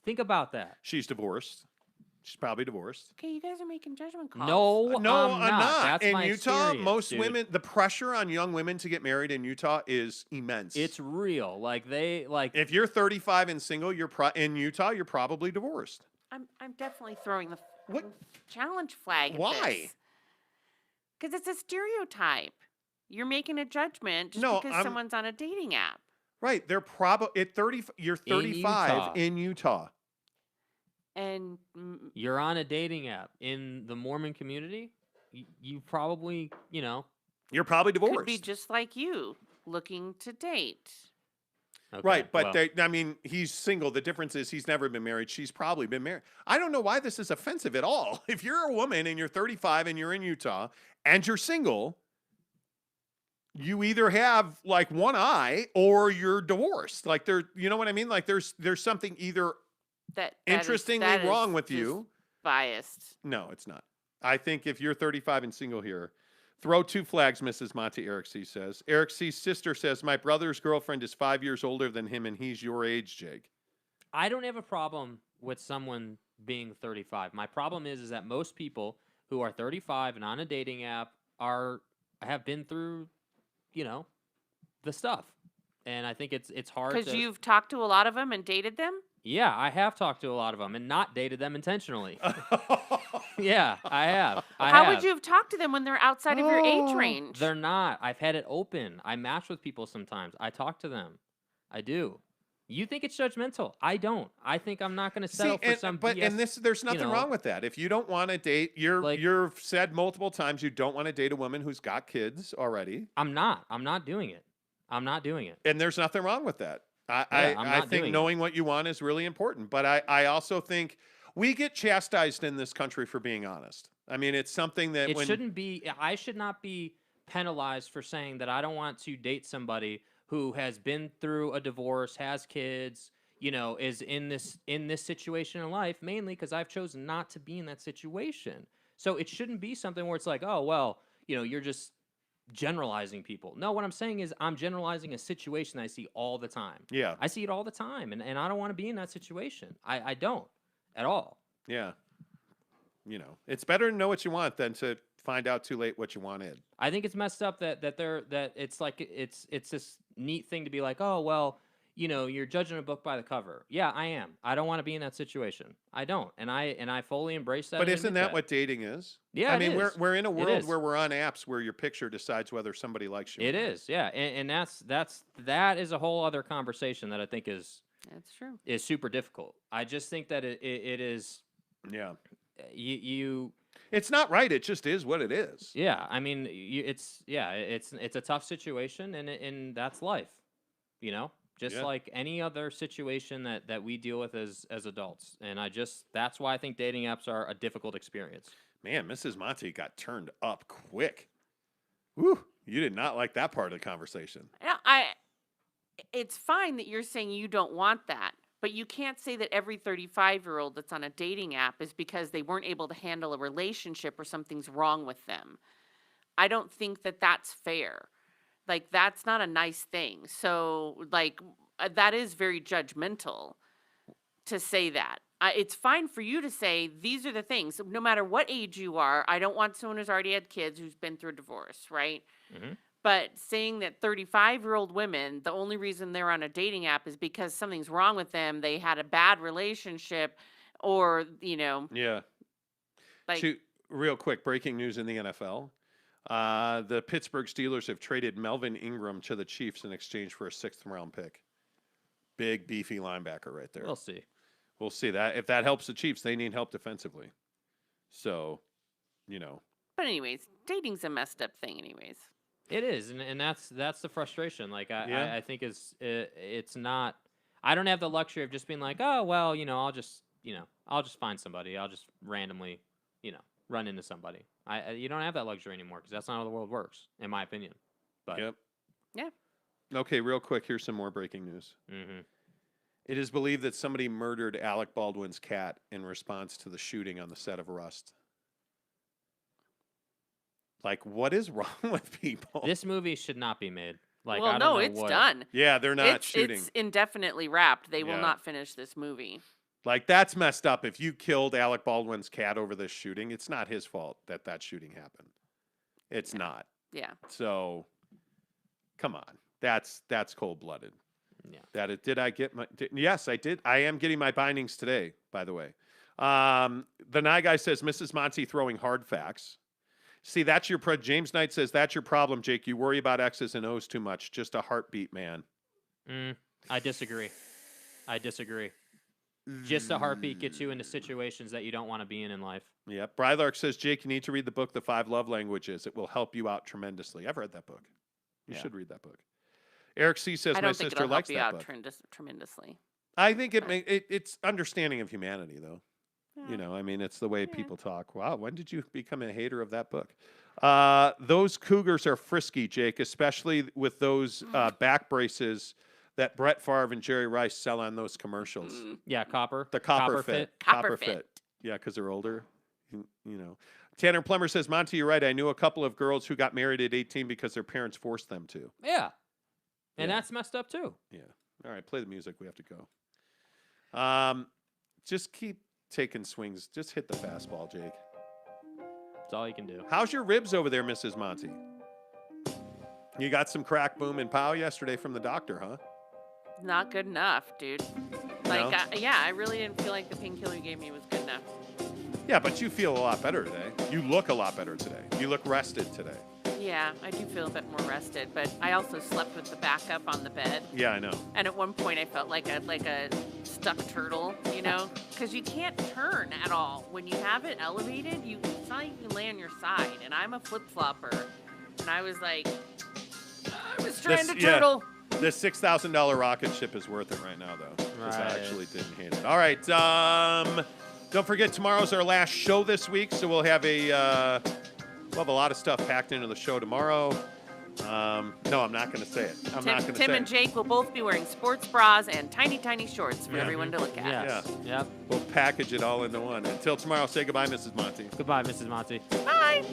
Think about that. She's divorced. She's probably divorced. Okay, you guys are making judgment calls. No, No, I'm I'm not. That's In my Utah, experience, most dude. women, the pressure on young women to get married in Utah is immense. It's real. Like they like. If you're 35 and single, in Utah, you're probably divorced. I'm definitely throwing the What? challenge flag. Why? Because it's a stereotype. You're making a judgment just No, because someone's on a dating app. Right. They're probably at 30. You're 35 in Utah. And You're on a dating app in the Mormon community. You probably, You're probably divorced. could be just like you, looking to date. Okay, Right, but well, he's single. The difference is he's never been married. She's probably been married. I don't know why this is offensive at all. If you're a woman and you're 35 and you're in Utah and you're single, you either have like one eye or you're divorced. Like you know what I mean? Like there's something either That interestingly is wrong with just you. Biased. No, it's not. I think if you're 35 and single here, throw 2 flags, Mrs. Monty, Eric C. says. Eric C.'s sister says, my brother's girlfriend is 5 years older than him, and he's your age, Jake. I don't have a problem with someone being 35. My problem is that most people who are 35 and on a dating app have been through, the stuff. And I think it's hard Because to... you've talked to a lot of them and dated them? Yeah, I have talked to a lot of them and not dated them intentionally. Yeah, I have. How would you have talked to them when they're outside of your age range? They're not. I've had it open. I match with people sometimes. I talk to them. I do. You think it's judgmental? I don't. I think I'm not going to settle for some BS. There's nothing wrong with that. If you don't want to date, you've said multiple times you don't want to date a woman who's got kids already. I'm not doing it. I'm not doing it. And there's nothing wrong with that. I'm I think knowing what you want is really important. But I also think we get chastised in this country for being honest. I mean, it's something that shouldn't be. I should not be penalized for saying that I don't want to date somebody who has been through a divorce, has kids, is in this situation in life, mainly because I've chosen not to be in that situation. So it shouldn't be something where it's like, oh, well, you're just generalizing people. No, what I'm saying is I'm generalizing a situation I see all the time. Yeah. I see it all the time, and I don't want to be in that situation. I don't at all. Yeah. It's better to know what you want than to find out too late what you wanted. I think it's messed up that it's like it's this neat thing to be like, oh, well, you're judging a book by the cover. Yeah, I am. I don't want to be in that situation. I don't. And I fully embrace that. But isn't that what dating is? Yeah, I mean, is. we're in a world where we're on apps where your picture decides whether somebody likes you. It is, yeah. And that is a whole other conversation that I think is true. Is super difficult. I just think that it is. Yeah. It's not right. It just is what it is. Yeah. I mean, it's a tough situation, and that's life. Just like any other situation that we deal with as adults. And that's why I think dating apps are a difficult experience. Man, Mrs. Monty got turned up quick. Whew, you did not like that part of the conversation. It's fine that you're saying you don't want that, but you can't say that every 35-year-old that's on a dating app is because they weren't able to handle a relationship or something's wrong with them. I don't think that that's fair. Like, that's not a nice thing. So, that is very judgmental to say that. It's fine for you to say, these are the things. No matter what age you are, I don't want someone who's already had kids who's been through a divorce, right? Mm-hmm. But saying that 35-year-old women, the only reason they're on a dating app is because something's wrong with them, they had a bad relationship, or, Yeah. Real quick, breaking news in the NFL. The Pittsburgh Steelers have traded Melvin Ingram to the Chiefs in exchange for a 6th-round pick. Big, beefy linebacker right there. We'll see. We'll see that. If that helps the Chiefs, they need help defensively. So, But anyways, dating's a messed up thing anyways. It is, and that's the frustration. Like, I think it's not... I don't have the luxury of just being like, oh, well, I'll just find somebody. I'll just randomly, run into somebody. You don't have that luxury anymore because that's not how the world works, in my opinion. But Yep. Yeah. Okay, real quick, here's some more breaking news. Mm-hmm. It is believed that somebody murdered Alec Baldwin's cat in response to the shooting on the set of Rust. Like, what is wrong with people? This movie should not be made. Like, well, I don't no, know it's what. done. Yeah, they're not shooting. It's indefinitely wrapped. They will Yeah. not finish this movie. Like, that's messed up. If you killed Alec Baldwin's cat over this shooting, it's not his fault that that shooting happened. It's not. Yeah. So, come on. That's cold-blooded. Yeah. Did I get my? Yes, I did. I am getting my bindings today, by the way. The Nye guy says, Mrs. Monty throwing hard facts. See, that's your James Knight says, that's your problem, Jake. You worry about X's and O's too much. Just a heartbeat, man. I disagree. Just a heartbeat gets you into situations that you don't want to be in life. Yeah. Brylark says, Jake, you need to read the book, The 5 Love Languages. It will help you out tremendously. I've read that book. You should read that book. Eric C. says, I my don't think sister it'll likes help you that out book. tremendously. I think it's understanding of humanity, though. Yeah. You know, I mean, it's the way people talk. Wow, when did you become a hater of that book? Those Cougars are frisky, Jake, especially with those back braces that Brett Favre and Jerry Rice sell on those commercials. Yeah, copper. The copper fit. Copper fit. Yeah, because they're older. You know. Tanner Plummer says, Monty, you're right. I knew a couple of girls who got married at 18 because their parents forced them to. Yeah. And that's messed up, too. Yeah. All right, play the music. We have to go. Just keep taking swings. Just hit the fastball, Jake. That's all you can do. How's your ribs over there, Mrs. Monty? You got some crack, boom, and pow yesterday from the doctor, huh? Not good enough, dude. Like, No? I really didn't feel like the painkiller you gave me was good enough. Yeah, but you feel a lot better today. You look a lot better today. You look rested today. Yeah, I do feel a bit more rested, but I also slept with the back up on the bed. Yeah, I know. And at one point, I felt like a stuck turtle, you know, because you can't turn at all when you have it elevated. It's not like you can lay on your side, and I'm a flip flopper, and I was like, I was trying to turtle. This $6,000 rocket ship is worth it right now, though. Because I actually didn't hate it. All right. Don't forget, tomorrow's our last show this week, so we'll have a lot of stuff packed into the show tomorrow. No, I'm not going to say it. Tim and Jake will both be wearing sports bras and tiny, tiny shorts for everyone to look at. Yeah. Yep. We'll package it all into one. Until tomorrow, say goodbye, Mrs. Monty. Goodbye, Mrs. Monty. Bye.